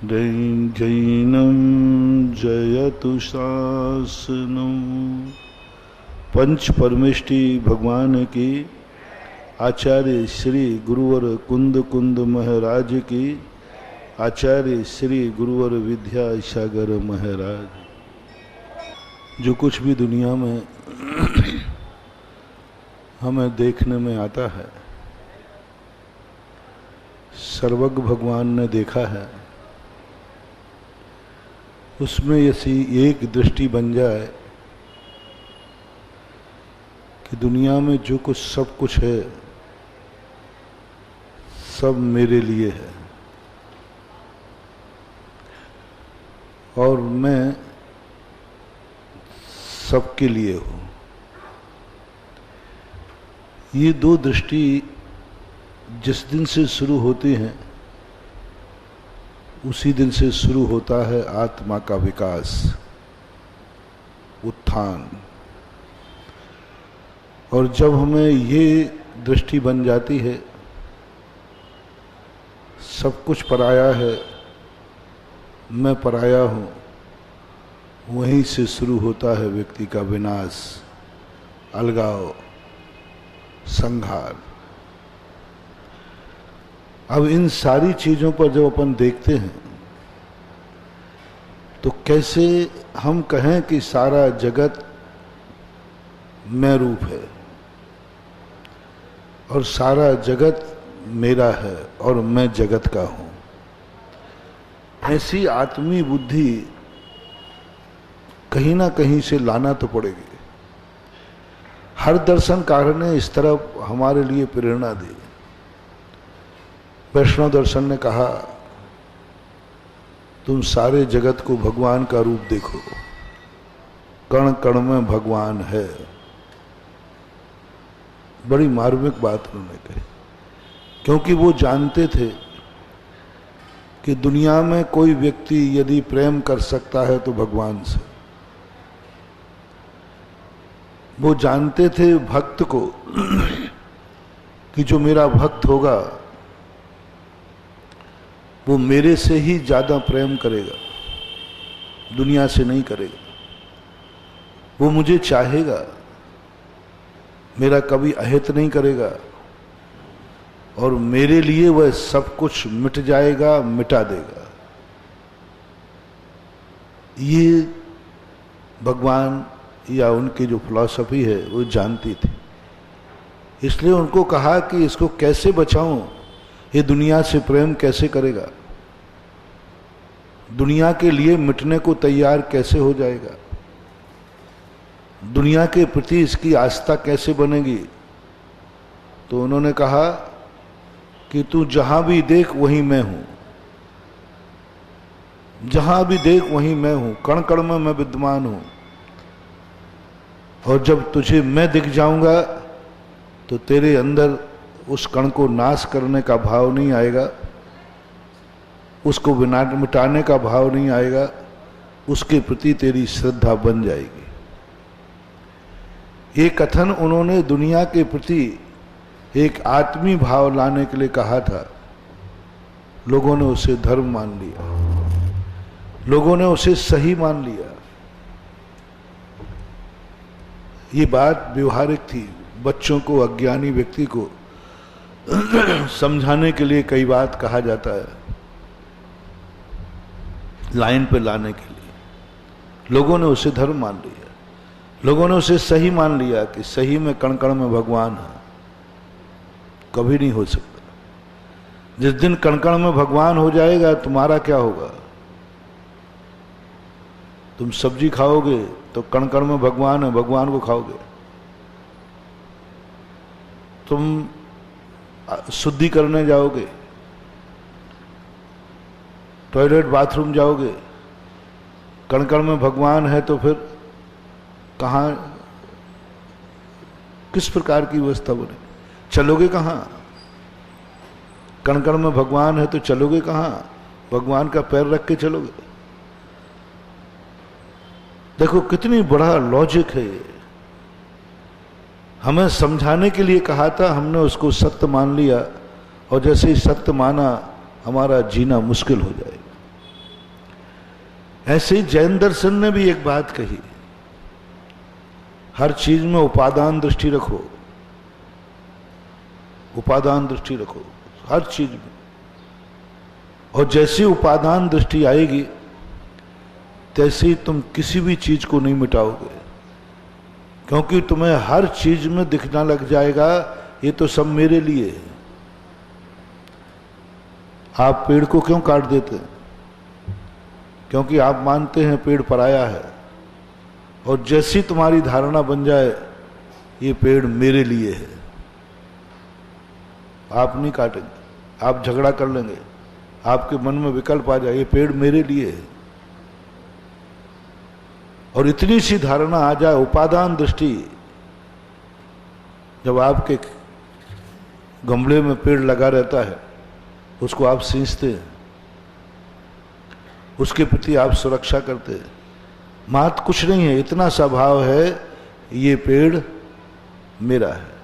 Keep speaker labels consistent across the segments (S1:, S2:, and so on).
S1: जैनम जयतु शासनम। पंच परमेष्टि भगवान की, आचार्य श्री गुरुवर कुंद कुंद महाराज की, आचार्य श्री गुरुवर विद्यासागर महाराज। जो कुछ भी दुनिया में हमें देखने में आता है, सर्वज्ञ भगवान ने देखा है। उसमें ऐसी एक दृष्टि बन जाए कि दुनिया में जो कुछ सब कुछ है सब मेरे लिए है और मैं सबके लिए हूँ। ये दो दृष्टि जिस दिन से शुरू होती हैं उसी दिन से शुरू होता है आत्मा का विकास, उत्थान। और जब हमें ये दृष्टि बन जाती है, सब कुछ पराया है, मैं पराया हूँ, वहीं से शुरू होता है व्यक्ति का विनाश, अलगाव, संहार। अब इन सारी चीजों पर जब अपन देखते हैं तो कैसे हम कहें कि सारा जगत मैं रूप है और सारा जगत मेरा है और मैं जगत का हूं। ऐसी आत्मी बुद्धि कहीं ना कहीं से लाना तो पड़ेगी। हर दर्शनकार ने इस तरफ हमारे लिए प्रेरणा दी। वैष्णव दर्शन ने कहा, तुम सारे जगत को भगवान का रूप देखो, कण कण में भगवान है। बड़ी मार्मिक बात उन्होंने कही, क्योंकि वो जानते थे कि दुनिया में कोई व्यक्ति यदि प्रेम कर सकता है तो भगवान से। वो जानते थे भक्त को कि जो मेरा भक्त होगा वो मेरे से ही ज्यादा प्रेम करेगा, दुनिया से नहीं करेगा। वो मुझे चाहेगा, मेरा कभी अहित नहीं करेगा और मेरे लिए वह सब कुछ मिट जाएगा, मिटा देगा। ये भगवान या उनकी जो फिलॉसफी है वो जानती थी। इसलिए उनको कहा कि इसको कैसे बचाऊं, ये दुनिया से प्रेम कैसे करेगा, दुनिया के लिए मिटने को तैयार कैसे हो जाएगा, दुनिया के प्रति इसकी आस्था कैसे बनेगी। तो उन्होंने कहा कि तू जहां भी देख वहीं मैं हूं, जहां भी देख वहीं मैं हूं, कण कण में मैं विद्यमान हूं। और जब तुझे मैं दिख जाऊंगा तो तेरे अंदर उस कण को नाश करने का भाव नहीं आएगा, उसको मिटाने का भाव नहीं आएगा, उसके प्रति तेरी श्रद्धा बन जाएगी। ये कथन उन्होंने दुनिया के प्रति एक आत्मी भाव लाने के लिए कहा था। लोगों ने उसे धर्म मान लिया, लोगों ने उसे सही मान लिया। ये बात व्यवहारिक थी। बच्चों को, अज्ञानी व्यक्ति को समझाने के लिए कई बात कहा जाता है, लाइन पे लाने के लिए। लोगों ने उसे धर्म मान लिया, लोगों ने उसे सही मान लिया कि सही में कण कण में भगवान है। कभी नहीं हो सकता। जिस दिन कण कण में भगवान हो जाएगा तुम्हारा क्या होगा? तुम सब्जी खाओगे तो कण कण में भगवान है, भगवान को खाओगे। तुम शुद्धि करने जाओगे, टॉयलेट बाथरूम जाओगे, कण कण में भगवान है तो फिर कहाँ, किस प्रकार की व्यवस्था बने? चलोगे कहाँ? कण कण में भगवान है तो चलोगे कहाँ? भगवान का पैर रख के चलोगे। देखो कितनी बड़ा लॉजिक है ये। हमें समझाने के लिए कहा था, हमने उसको सत्य मान लिया और जैसे ही सत्य माना हमारा जीना मुश्किल हो जाएगा। ऐसे ही जैन दर्शन ने भी एक बात कही, हर चीज में उपादान दृष्टि रखो, उपादान दृष्टि रखो हर चीज में। और जैसी उपादान दृष्टि आएगी तैसे ही तुम किसी भी चीज को नहीं मिटाओगे, क्योंकि तुम्हें हर चीज में दिखना लग जाएगा ये तो सब मेरे लिए है। आप पेड़ को क्यों काट देते हैं? क्योंकि आप मानते हैं पेड़ पराया है, और जैसी तुम्हारी धारणा बन जाए ये पेड़ मेरे लिए है, आप नहीं काटेंगे, आप झगड़ा कर लेंगे, आपके मन में विकल्प आ जाए ये पेड़ मेरे लिए है। और इतनी सी धारणा आ जाए, उपादान दृष्टि, जब आपके गमले में पेड़ लगा रहता है उसको आप सींचते हैं, उसके प्रति आप सुरक्षा करते हैं, मात कुछ नहीं है, इतना सा भाव है ये पेड़ मेरा है।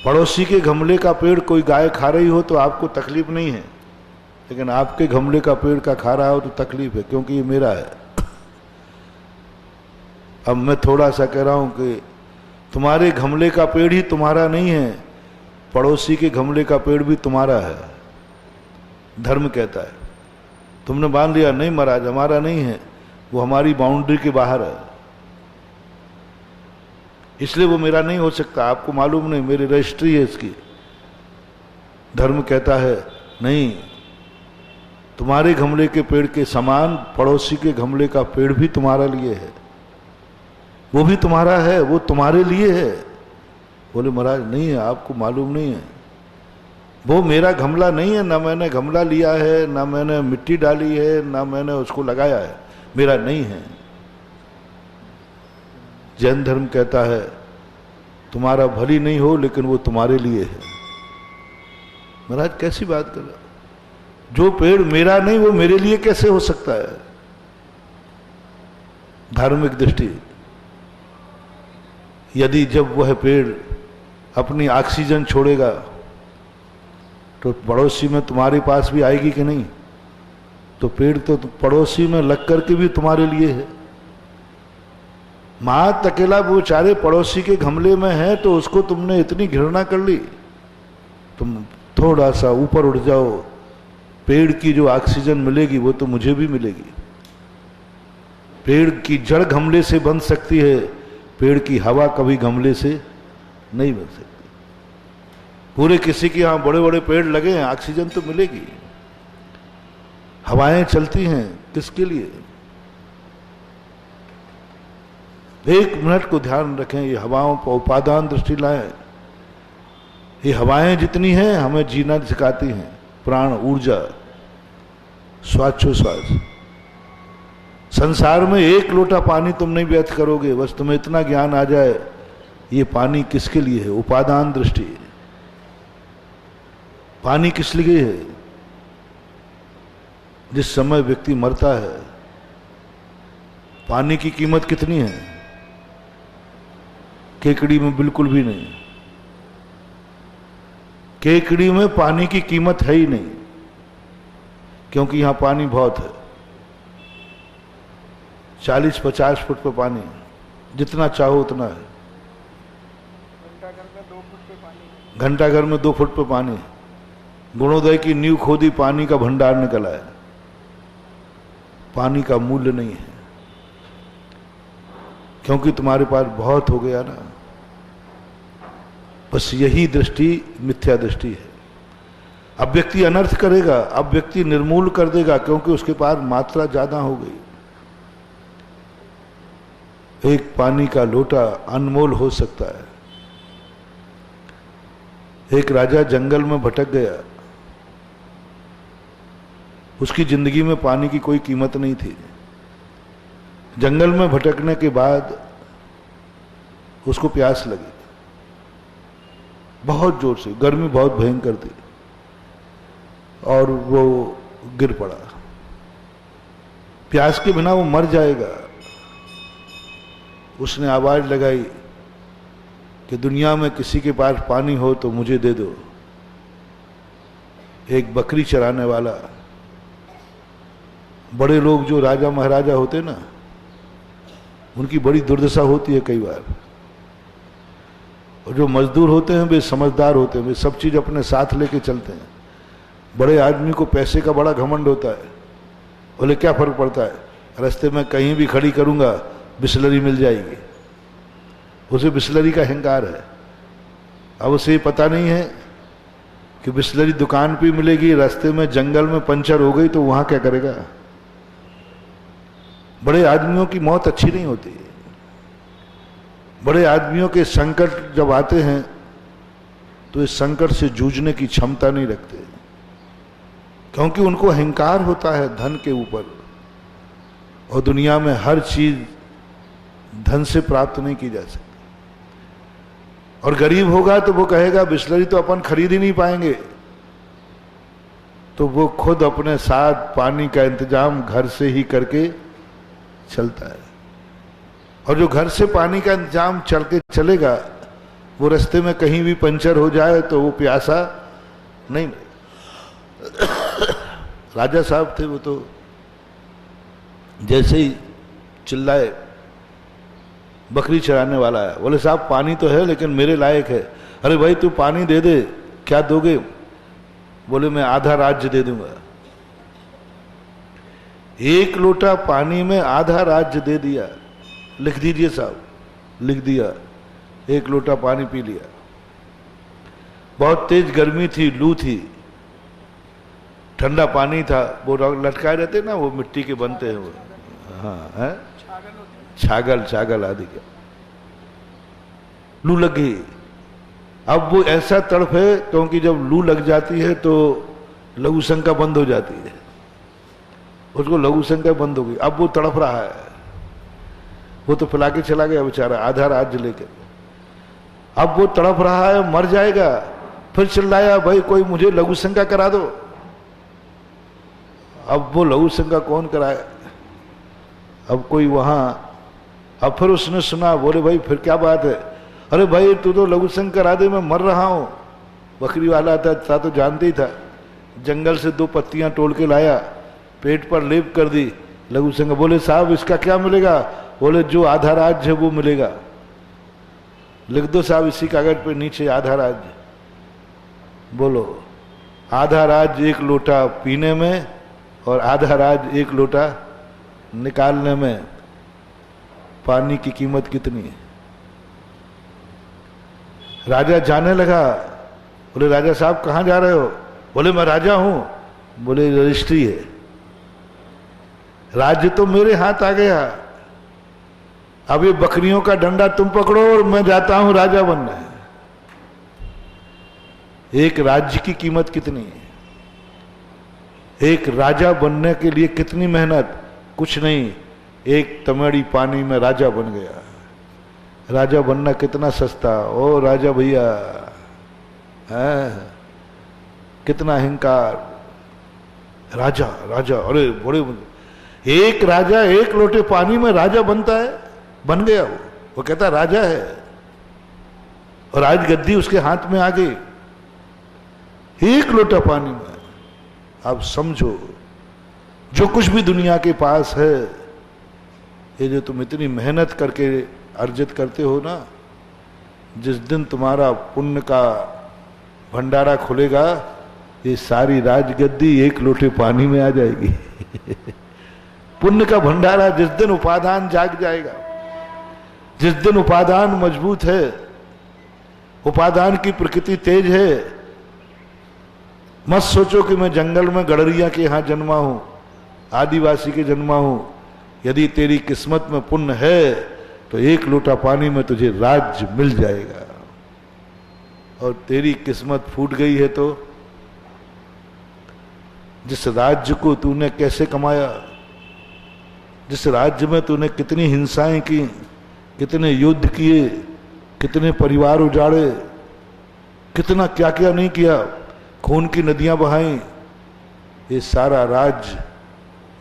S1: पड़ोसी के गमले का पेड़ कोई गाय खा रही हो तो आपको तकलीफ नहीं है, लेकिन आपके गमले का पेड़ का खा रहा हो तो तकलीफ है, क्योंकि ये मेरा है। अब मैं थोड़ा सा कह रहा हूं कि तुम्हारे गमले का पेड़ ही तुम्हारा नहीं है, पड़ोसी के गमले का पेड़ भी तुम्हारा है। धर्म कहता है, तुमने मान लिया नहीं महाराज हमारा नहीं है, वो हमारी बाउंड्री के बाहर है, इसलिए वो मेरा नहीं हो सकता, आपको मालूम नहीं मेरी रजिस्ट्री है इसकी। धर्म कहता है नहीं, तुम्हारे गमले के पेड़ के समान पड़ोसी के गमले का पेड़ भी तुम्हारा लिए है, वो भी तुम्हारा है, वो तुम्हारे लिए है। बोले महाराज नहीं है, आपको मालूम नहीं है, वो मेरा गमला नहीं है, ना मैंने गमला लिया है, ना मैंने मिट्टी डाली है, ना मैंने उसको लगाया है, मेरा नहीं है। जैन धर्म कहता है तुम्हारा भली नहीं हो लेकिन वो तुम्हारे लिए है। महाराज कैसी बात कर रहे हो, जो पेड़ मेरा नहीं वो मेरे लिए कैसे हो सकता है? धार्मिक दृष्टि, यदि जब वह पेड़ अपनी ऑक्सीजन छोड़ेगा तो पड़ोसी में तुम्हारे पास भी आएगी कि नहीं? तो पेड़ तो पड़ोसी में लग करके भी तुम्हारे लिए है। मात अकेला वो बेचारे पड़ोसी के गमले में है तो उसको तुमने इतनी घृणा कर ली, तुम थोड़ा सा ऊपर उठ जाओ, पेड़ की जो ऑक्सीजन मिलेगी वो तो मुझे भी मिलेगी। पेड़ की जड़ गमले से बन सकती है, पेड़ की हवा कभी गमले से नहीं बन सकती। पूरे किसी के यहां बड़े बड़े पेड़ लगे हैं, ऑक्सीजन तो मिलेगी, हवाएं चलती हैं, किसके लिए? एक मिनट को ध्यान रखें, ये हवाओं पर उपादान दृष्टि लाएं। ये हवाएं जितनी हैं हमें जीना सिखाती हैं, प्राण ऊर्जा श्वासोश्वास। संसार में एक लोटा पानी तुम नहीं व्यर्थ करोगे, बस तुम्हें इतना ज्ञान आ जाए ये पानी किसके लिए है, उपादान दृष्टि। पानी किस लिए है? जिस समय व्यक्ति मरता है पानी की कीमत कितनी है? केकड़ी में बिल्कुल भी नहीं, केकड़ी में पानी की कीमत है ही नहीं, क्योंकि यहां पानी बहुत है, 40-50 फुट पे पानी, जितना चाहो उतना है। घंटाघर में 2 फुट पे पानी, गुणोदय की नींव खोदी, पानी का भंडार निकला है। पानी का मूल्य नहीं है, क्योंकि तुम्हारे पास बहुत हो गया ना। बस यही दृष्टि मिथ्या दृष्टि है। अब व्यक्ति अनर्थ करेगा, अब व्यक्ति निर्मूल कर देगा, क्योंकि उसके पास मात्रा ज्यादा हो गई। एक पानी का लोटा अनमोल हो सकता है। एक राजा जंगल में भटक गया, उसकी जिंदगी में पानी की कोई कीमत नहीं थी। जंगल में भटकने के बाद उसको प्यास लगी, बहुत जोर से, गर्मी बहुत भयंकर थी, और वो गिर पड़ा। प्यास के बिना वो मर जाएगा। उसने आवाज लगाई कि दुनिया में किसी के पास पानी हो तो मुझे दे दो। एक बकरी चराने वाला बड़े लोग जो राजा महाराजा होते ना, उनकी बड़ी दुर्दशा होती है कई बार। और जो मजदूर होते हैं वे समझदार होते हैं, वे सब चीज़ अपने साथ लेके चलते हैं। बड़े आदमी को पैसे का बड़ा घमंड होता है, बोले क्या फर्क पड़ता है, रास्ते में कहीं भी खड़ी करूंगा बिस्लरी मिल जाएगी, उसे बिस्लरी का अहंकार है। अब उसे ये पता नहीं है कि बिस्लरी दुकान पे मिलेगी, रास्ते में जंगल में पंचर हो गई तो वहां क्या करेगा। बड़े आदमियों की मौत अच्छी नहीं होती। बड़े आदमियों के संकट जब आते हैं तो इस संकट से जूझने की क्षमता नहीं रखते, क्योंकि उनको अहंकार होता है धन के ऊपर, और दुनिया में हर चीज धन से प्राप्त नहीं की जा सकती। और गरीब होगा तो वो कहेगा बिस्लरी तो अपन खरीद ही नहीं पाएंगे, तो वो खुद अपने साथ पानी का इंतजाम घर से ही करके चलता है। और जो घर से पानी का इंतजाम चल के चलेगा, वो रास्ते में कहीं भी पंचर हो जाए तो वो प्यासा नहीं। राजा साहब थे, वो तो जैसे ही चिल्लाए बकरी चराने वाला है, बोले साहब पानी तो है लेकिन मेरे लायक है। अरे भाई तू पानी दे दे, क्या दोगे? बोले मैं आधा राज्य दे दूंगा। 1 लोटा पानी में आधा राज्य दे दिया। लिख दीजिए साहब, लिख दिया। 1 लोटा पानी पी लिया। बहुत तेज गर्मी थी, लू थी, ठंडा पानी था, वो लटकाए रहते ना, वो मिट्टी के बनते हैं वो, हाँ है छागल आदि का। लू लग गई। अब वो ऐसा तड़प है, क्योंकि जब लू लग जाती है तो लघु शंका बंद हो जाती है, उसको लघु शंका बंद हो गई। अब वो तड़प रहा है, वो तो पिला के चला गया बेचारा आधा राज्य लेकर। अब वो तड़प रहा है, मर जाएगा। फिर चिल्लाया भाई कोई मुझे लघु शंका करा दो। अब वो लघु शंका कौन कराए? अब कोई वहां, अब फिर उसने सुना, बोले भाई फिर क्या बात है? अरे भाई तू तो लघु शंका करा दे, मैं मर रहा हूं। बकरी वाला था तो जानते ही था, जंगल से 2 पत्तियां तोड़ के लाया, पेट पर लेप कर दी, लघु शंका। बोले साहब इसका क्या मिलेगा? बोले जो आधा राज्य है वो मिलेगा। लिख दो साहब इसी कागज पे नीचे आधा राज्य। बोलो आधा राज्य 1 लोटा पीने में और आधा राज्य 1 लोटा निकालने में, पानी की कीमत कितनी है? राजा जाने लगा। बोले राजा साहब कहाँ जा रहे हो? बोले मैं राजा हूं। बोले रजिस्ट्री है, राज्य तो मेरे हाथ आ गया, अब ये बकरियों का डंडा तुम पकड़ो और मैं जाता हूं राजा बनने। एक राज्य की कीमत कितनी है? एक राजा बनने के लिए कितनी मेहनत? कुछ नहीं, 1 तमेड़ी पानी में राजा बन गया। राजा बनना कितना सस्ता। ओ राजा भैया है, कितना अहंकार। राजा राजा, अरे बड़े, एक राजा 1 लोटे पानी में राजा बनता है, बन गया वो कहता राजा है, और आज गद्दी उसके हाथ में आ गई 1 लोटा पानी में। आप समझो, जो कुछ भी दुनिया के पास है, ये जो तुम इतनी मेहनत करके अर्जित करते हो ना, जिस दिन तुम्हारा पुण्य का भंडारा खुलेगा, ये सारी राजगद्दी 1 लोटे पानी में आ जाएगी। पुण्य का भंडारा, जिस दिन उपादान जाग जाएगा, जिस दिन उपादान मजबूत है, उपादान की प्रकृति तेज है। मत सोचो कि मैं जंगल में गडरिया के यहां जन्मा हूं, आदिवासी के जन्मा हूं। यदि तेरी किस्मत में पुण्य है तो 1 लोटा पानी में तुझे राज्य मिल जाएगा, और तेरी किस्मत फूट गई है तो जिस राज्य को तूने कैसे कमाया, जिस राज्य में तूने कितनी हिंसाएं की, कितने युद्ध किए, कितने परिवार उजाड़े, कितना क्या क्या नहीं किया, खून की नदियां बहाई, ये सारा राज्य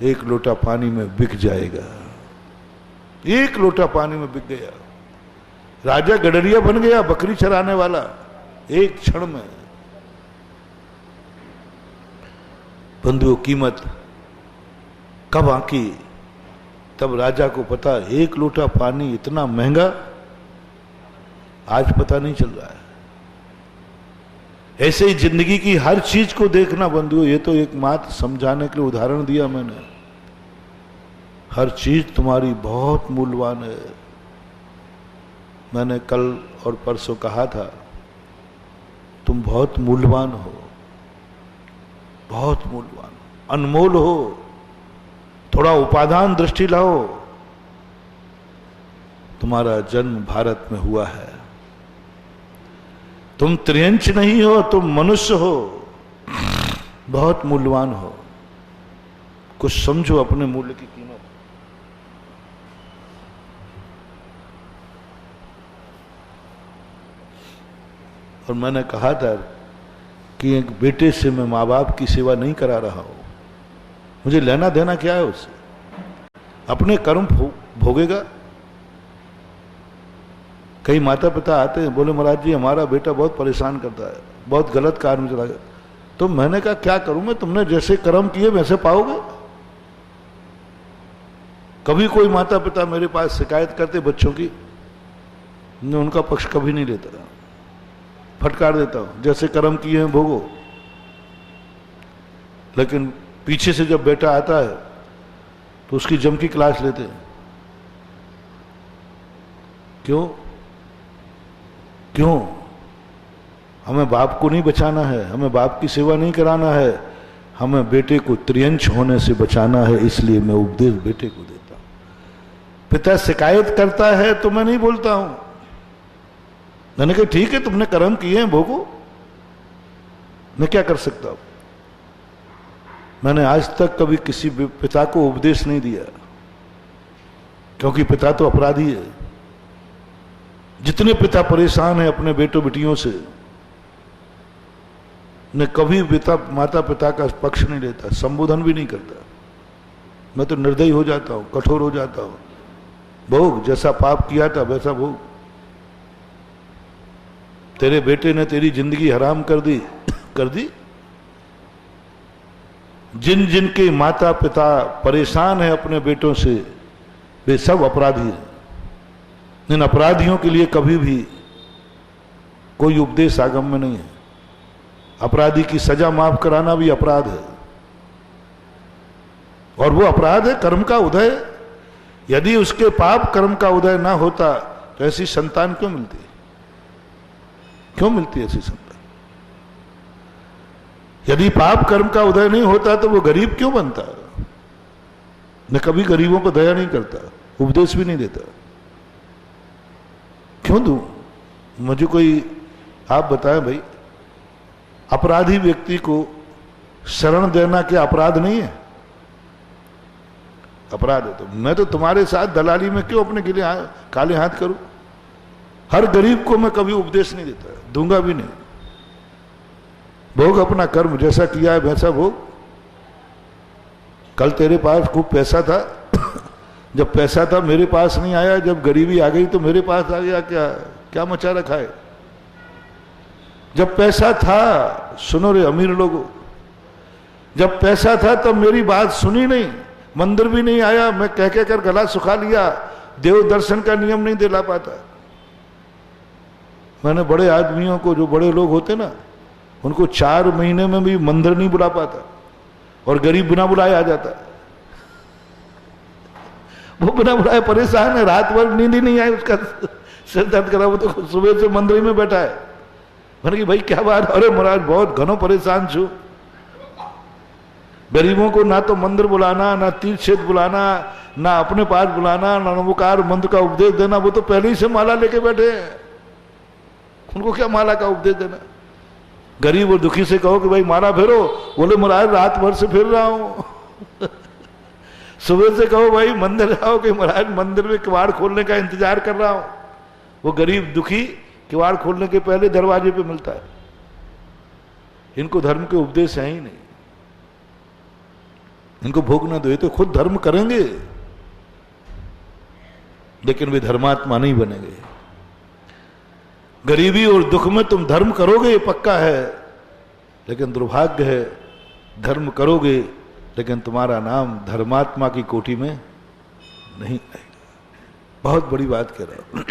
S1: 1 लोटा पानी में बिक जाएगा। 1 लोटा पानी में बिक गया। राजा गडरिया बन गया, बकरी चराने वाला, 1 क्षण में। बंधुओं, कीमत कब आंकी, तब राजा को पता एक लोटा पानी इतना महंगा, आज पता नहीं चल रहा है। ऐसे ही जिंदगी की हर चीज को देखना बंधुओं, ये तो एक मात्र समझाने के लिए उदाहरण दिया मैंने। हर चीज तुम्हारी बहुत मूल्यवान है। मैंने कल और परसों कहा था, तुम बहुत मूल्यवान हो, बहुत मूल्यवान, अनमोल हो। थोड़ा उपादान दृष्टि लाओ। तुम्हारा जन्म भारत में हुआ है, तुम त्रियंच नहीं हो, तुम मनुष्य हो, बहुत मूल्यवान हो। कुछ समझो अपने मूल्य की कीमत। और मैंने कहा था कि एक बेटे से मैं माँ बाप की सेवा नहीं करा रहा हूं, मुझे लेना देना क्या है उससे, अपने कर्म भोगेगा। कई माता पिता आते हैं, बोले महाराज जी हमारा बेटा बहुत परेशान करता है, बहुत गलत कार्य में चला गया। तो मैंने कहा क्या करूं मैं, तुमने जैसे कर्म किए वैसे पाओगे। कभी कोई माता पिता मेरे पास शिकायत करते बच्चों की, मैं उनका पक्ष कभी नहीं लेता, फटकार देता हूं, जैसे कर्म किए हैं भोगो। लेकिन पीछे से जब बेटा आता है तो उसकी जम की क्लास लेते हैं। क्यों? क्यों? हमें बाप को नहीं बचाना है, हमें बाप की सेवा नहीं कराना है, हमें बेटे को त्रियंच होने से बचाना है, इसलिए मैं उपदेश बेटे को देता हूं। पिता शिकायत करता है तो मैं नहीं बोलता हूं, मैंने कहा ठीक है तुमने कर्म किए हैं भोगो, मैं क्या कर सकता हूं। मैंने आज तक कभी किसी पिता को उपदेश नहीं दिया, क्योंकि पिता तो अपराधी है। जितने पिता परेशान हैं अपने बेटों बेटियों से, मैं कभी माता पिता का पक्ष नहीं लेता, संबोधन भी नहीं करता। मैं तो निर्दयी हो जाता हूं, कठोर हो जाता हूं। भोग, जैसा पाप किया था वैसा भोग। तेरे बेटे ने तेरी जिंदगी हराम कर दी, कर दी। जिन जिन के माता पिता परेशान हैं अपने बेटों से, वे सब अपराधी हैं। इन अपराधियों के लिए कभी भी कोई उपदेश आगम में नहीं है। अपराधी की सजा माफ कराना भी अपराध है, और वो अपराध है कर्म का उदय। यदि उसके पाप कर्म का उदय ना होता तो ऐसी संतान क्यों मिलती? क्यों मिलती ऐसी संतान? यदि पाप कर्म का उदय नहीं होता तो वो गरीब क्यों बनता? मैं कभी गरीबों को दया नहीं करता, उपदेश भी नहीं देता। क्यों दूं? मुझे कोई आप बताएं भाई, अपराधी व्यक्ति को शरण देना क्या अपराध नहीं है? अपराध है। तो मैं तो तुम्हारे साथ दलाली में क्यों अपने के लिए काले हाथ करूं? हर गरीब को मैं कभी उपदेश नहीं देता, दूंगा भी नहीं। भोग अपना कर्म, जैसा किया है वैसा भोग। कल तेरे पास खूब पैसा था, जब पैसा था मेरे पास नहीं आया, जब गरीबी आ गई तो मेरे पास आ गया। क्या क्या मचा रखा है? जब पैसा था, सुनो रे अमीर लोगों, जब पैसा था तब मेरी बात सुनी नहीं, मंदिर भी नहीं आया, मैं कह कह कर गला सुखा लिया, देव दर्शन का नियम नहीं दिला पाता। मैंने बड़े आदमियों को, जो बड़े लोग होते ना, उनको 4 महीने में भी मंदिर नहीं बुला पाता, और गरीब बिना बुलाए आ जाता। वो बिना बुलाए परेशान है, रात भर नींद ही नहीं आई, उसका सिर दर्द करा, वो तो सुबह से मंदिर में बैठा है। मैंने कहा भाई क्या बात? अरे महाराज बहुत घनो परेशान छू। गरीबों को ना तो मंदिर बुलाना, ना तीर्थ क्षेत्र बुलाना, ना अपने पास बुलाना, ना नमोकार मंत्र का उपदेश देना। वो तो पहले ही से माला लेके बैठे हैं, उनको क्या माला का उपदेश देना? गरीब और दुखी से कहो कि भाई माला फेरो, बोले महाराज रात भर से फिर रहा हूं। सुबह से कहो भाई मंदिर जाओ, कि महाराज मंदिर में किवाड़ खोलने का इंतजार कर रहा हूं। वो गरीब दुखी किवाड़ खोलने के पहले दरवाजे पे मिलता है। इनको धर्म के उपदेश है ही नहीं, इनको भोग ना दो, ये तो खुद धर्म करेंगे लेकिन वे धर्मात्मा नहीं बनेंगे। गरीबी और दुख में तुम धर्म करोगे ये पक्का है, लेकिन दुर्भाग्य है धर्म करोगे लेकिन तुम्हारा नाम धर्मात्मा की कोटि में नहीं आएगा। बहुत बड़ी बात कह रहा हूं।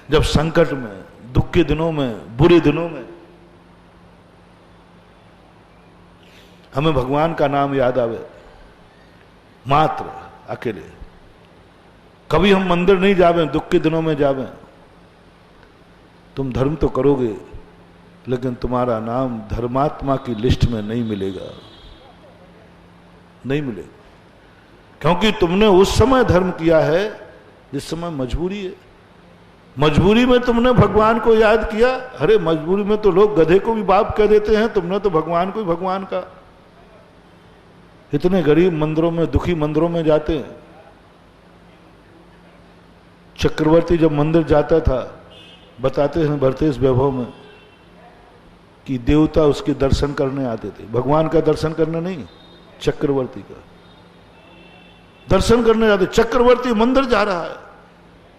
S1: जब संकट में, दुख के दिनों में, बुरे दिनों में हमें भगवान का नाम याद आवे, मात्र अकेले, कभी हम मंदिर नहीं जावे, दुख के दिनों में जावे, तुम धर्म तो करोगे लेकिन तुम्हारा नाम धर्मात्मा की लिस्ट में नहीं मिलेगा, नहीं मिलेगा। क्योंकि तुमने उस समय धर्म किया है जिस समय मजबूरी है। मजबूरी में तुमने भगवान को याद किया। अरे मजबूरी में तो लोग गधे को भी बाप कह देते हैं, तुमने तो भगवान को ही भगवान का। इतने गरीब मंदिरों में, दुखी मंदिरों में जाते हैं। चक्रवर्ती जब मंदिर जाता था, बताते हैं भरतेश वैभव में, कि देवता उसके दर्शन करने आते थे। भगवान का दर्शन करने नहीं, चक्रवर्ती का दर्शन करने जाते। चक्रवर्ती मंदिर जा रहा है।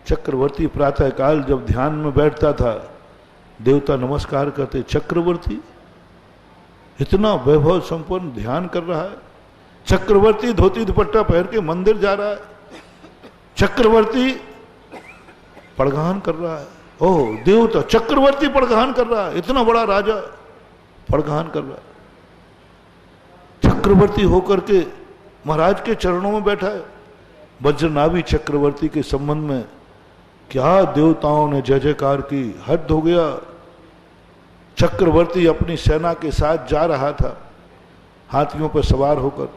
S1: चक्रवर्ती प्रातः काल जब ध्यान में बैठता था, देवता नमस्कार करते। चक्रवर्ती इतना वैभव संपन्न ध्यान कर रहा है। चक्रवर्ती धोती दुपट्टा पहन के मंदिर जा रहा है। चक्रवर्ती पड़गान कर रहा है। ओह देवता, चक्रवर्ती पड़गान कर रहा है। इतना बड़ा राजा पड़गान कर रहा है। चक्रवर्ती होकर के महाराज के चरणों में बैठा है। वज्रनाभि चक्रवर्ती के संबंध में क्या देवताओं ने जय जयकार की, हद हो गया। चक्रवर्ती अपनी सेना के साथ जा रहा था, हाथियों पर सवार होकर।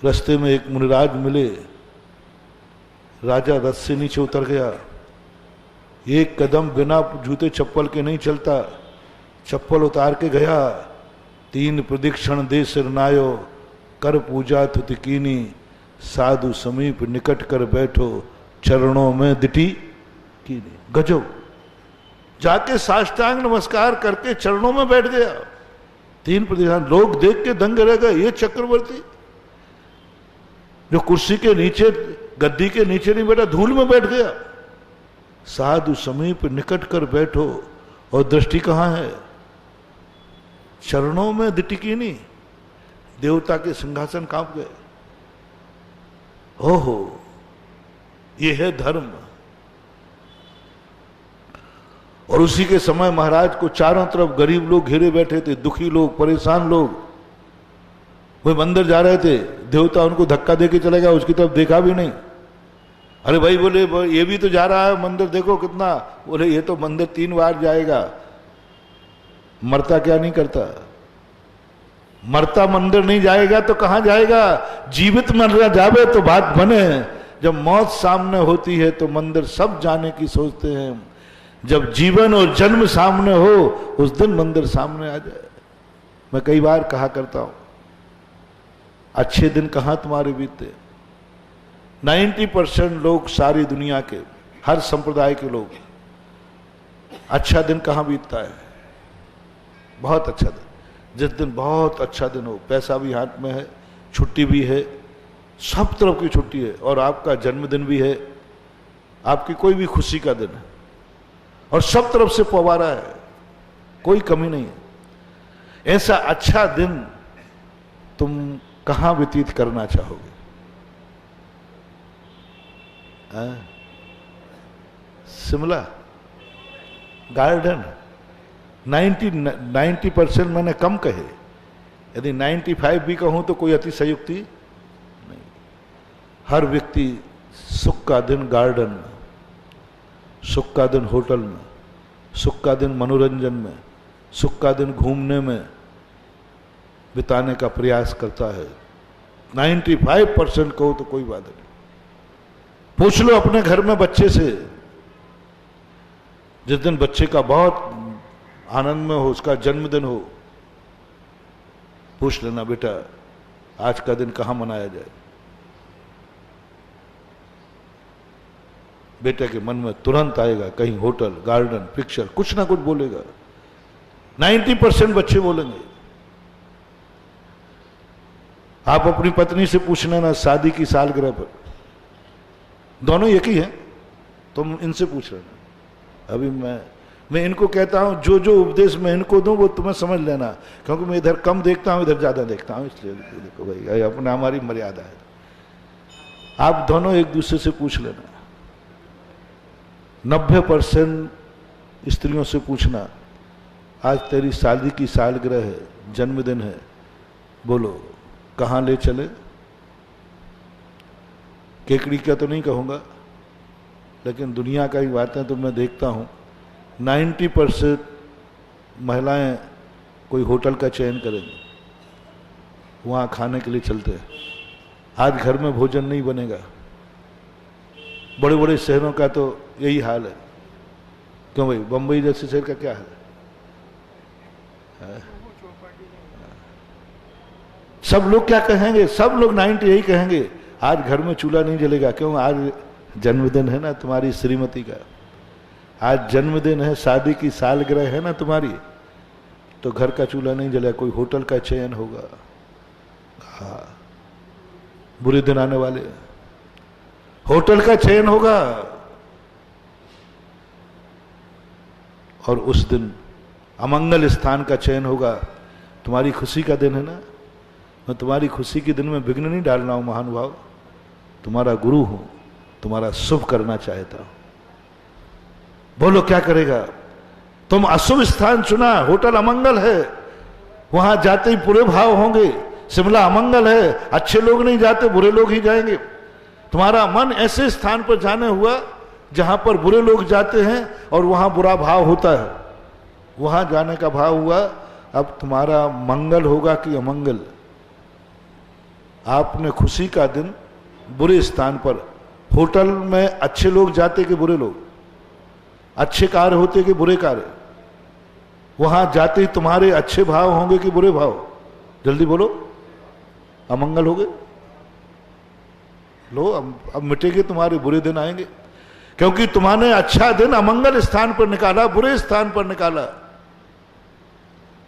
S1: रास्ते में एक मुनिराज मिले। राजा रथ से नीचे उतर गया। एक कदम बिना जूते चप्पल के नहीं चलता, चप्पल उतार के गया। 3 प्रदक्षिण दे सिरनायो, कर पूजा तुति कीनी, साधु समीप निकट कर बैठो, चरणों में दिटी कीनी। गजब, जाके साष्टांग नमस्कार करके चरणों में बैठ गया। 3 प्रदक्षिण। लोग देख के दंग रह गए। ये चक्रवर्ती जो कुर्सी के नीचे, गद्दी के नीचे नहीं बैठा, धूल में बैठ गया। साधु समीप निकट कर बैठो, और दृष्टि कहां है? चरणों में दिटिकीनी। देवता के सिंहासन कांप गए। ओहो, ये है धर्म। और उसी के समय महाराज को चारों तरफ गरीब लोग घेरे बैठे थे, दुखी लोग, परेशान लोग। वे मंदिर जा रहे थे, देवता उनको धक्का देके चले गया, उसकी तरफ देखा भी नहीं। अरे भाई बोले, ये भी तो जा रहा है मंदिर, देखो कितना। बोले ये तो मंदिर 3 बार जाएगा, मरता क्या नहीं करता। मरता मंदिर नहीं जाएगा तो कहां जाएगा? जीवित मर जावे तो बात बने। जब मौत सामने होती है तो मंदिर सब जाने की सोचते हैं। जब जीवन और जन्म सामने हो, उस दिन मंदिर सामने आ जाए। मैं कई बार कहा करता हूं, अच्छे दिन कहां तुम्हारे बीते। 90% लोग, सारी दुनिया के, हर संप्रदाय के लोग, अच्छा दिन कहां बीतता है? बहुत अच्छा दिन। जिस दिन बहुत अच्छा दिन हो, पैसा भी हाथ में है, छुट्टी भी है, सब तरफ की छुट्टी है, और आपका जन्मदिन भी है, आपकी कोई भी खुशी का दिन है, और सब तरफ से पवारा है, कोई कमी नहीं है। ऐसा अच्छा दिन तुम कहां व्यतीत करना चाहोगे? शिमला गार्डन। 90% मैंने कम कहे। यदि 95 भी कहूं तो कोई अतिशयोक्ति नहीं। हर व्यक्ति सुख का दिन गार्डन में, सुख का दिन होटल में, सुख का दिन मनोरंजन में, सुख का दिन घूमने में बिताने का प्रयास करता है। 95% कहो तो कोई बात नहीं। पूछ लो अपने घर में बच्चे से, जिस दिन बच्चे का बहुत आनंद में हो, उसका जन्मदिन हो, पूछ लेना बेटा आज का दिन कहां मनाया जाए। बेटे के मन में तुरंत आएगा कहीं होटल, गार्डन, पिक्चर, कुछ ना कुछ बोलेगा। 90% बच्चे बोलेंगे। आप अपनी पत्नी से पूछ लेना शादी की सालगिरह पर, दोनों एक ही हैं, तुम इनसे पूछ लेना। अभी मैं मैं इनको कहता हूं जो जो उपदेश मैं इनको दूं वो तुम्हें समझ लेना, क्योंकि मैं इधर कम देखता हूं, इधर ज्यादा देखता हूं, इसलिए देखो भाई अपना हमारी मर्यादा है। आप दोनों एक दूसरे से पूछ लेना। 90% स्त्रियों से पूछना, आज तेरी शादी की सालगिरह है, जन्मदिन है, बोलो कहाँ ले चले। केकड़ी का तो नहीं कहूँगा, लेकिन दुनिया का ही बातें तो मैं देखता हूँ 90% महिलाएं कोई होटल का चयन करेंगी, वहाँ खाने के लिए चलते हैं। आज घर में भोजन नहीं बनेगा। बड़े बड़े शहरों का तो यही हाल है। क्यों भाई, बंबई जैसे शहर का क्या हाल है? सब लोग क्या कहेंगे? सब लोग 90 यही कहेंगे, आज घर में चूल्हा नहीं जलेगा। क्यों? आज जन्मदिन है ना तुम्हारी श्रीमती का, आज जन्मदिन है, शादी की सालगिरह है ना तुम्हारी, तो घर का चूल्हा नहीं जलेगा, कोई होटल का चयन होगा। हाँ, बुरे दिन आने वाले, होटल का चयन होगा। और उस दिन अमंगल स्थान का चयन होगा। तुम्हारी खुशी का दिन है ना, मैं तुम्हारी खुशी के दिन में विघ्न नहीं डालना हूं महानुभाव, तुम्हारा गुरु हूं, तुम्हारा शुभ करना चाहता हूं। बोलो क्या करेगा? तुम अशुभ स्थान चुना, होटल अमंगल है, वहां जाते ही बुरे भाव होंगे। शिमला अमंगल है, अच्छे लोग नहीं जाते, बुरे लोग ही जाएंगे। तुम्हारा मन ऐसे स्थान पर जाने हुआ जहां पर बुरे लोग जाते हैं और वहां बुरा भाव होता है, वहां जाने का भाव हुआ। अब तुम्हारा मंगल होगा कि अमंगल? आपने खुशी का दिन बुरे स्थान पर, होटल में अच्छे लोग जाते कि बुरे लोग, अच्छे कार्य होते कि बुरे कार्य, वहां जाते ही तुम्हारे अच्छे भाव होंगे कि बुरे भाव? जल्दी बोलो, अमंगल हो गए। लो अब मिटेंगे, तुम्हारे बुरे दिन आएंगे, क्योंकि तुम्हारे अच्छा दिन अमंगल स्थान पर निकाला, बुरे स्थान पर निकाला।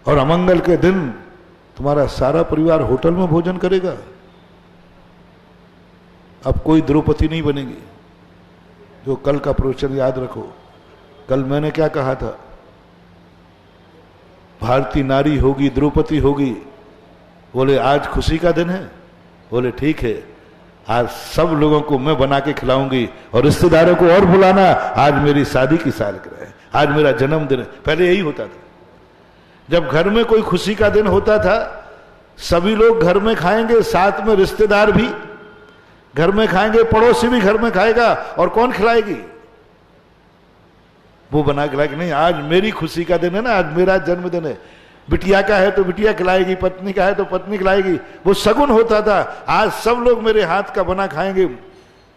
S1: और अमंगल के दिन तुम्हारा सारा परिवार होटल में भोजन करेगा। अब कोई द्रौपदी नहीं बनेगी। जो कल का प्रवचन याद रखो, कल मैंने क्या कहा था? भारतीय नारी होगी, द्रौपदी होगी। बोले आज खुशी का दिन है, बोले ठीक है, आज सब लोगों को मैं बना के खिलाऊंगी और रिश्तेदारों को और बुलाना, आज मेरी शादी की सालगिरह है, आज मेरा जन्मदिन है। पहले यही होता था, जब घर में कोई खुशी का दिन होता था, सभी लोग घर में खाएंगे, साथ में रिश्तेदार भी घर में खाएंगे, पड़ोसी भी घर में खाएगा, और कौन खिलाएगी? वो बना खिलाएगी। नहीं, आज मेरी खुशी का दिन है ना, आज मेरा जन्मदिन है। बिटिया का है तो बिटिया खिलाएगी, पत्नी का है तो पत्नी खिलाएगी। वो शगुन होता था। आज सब लोग मेरे हाथ का बना खाएंगे।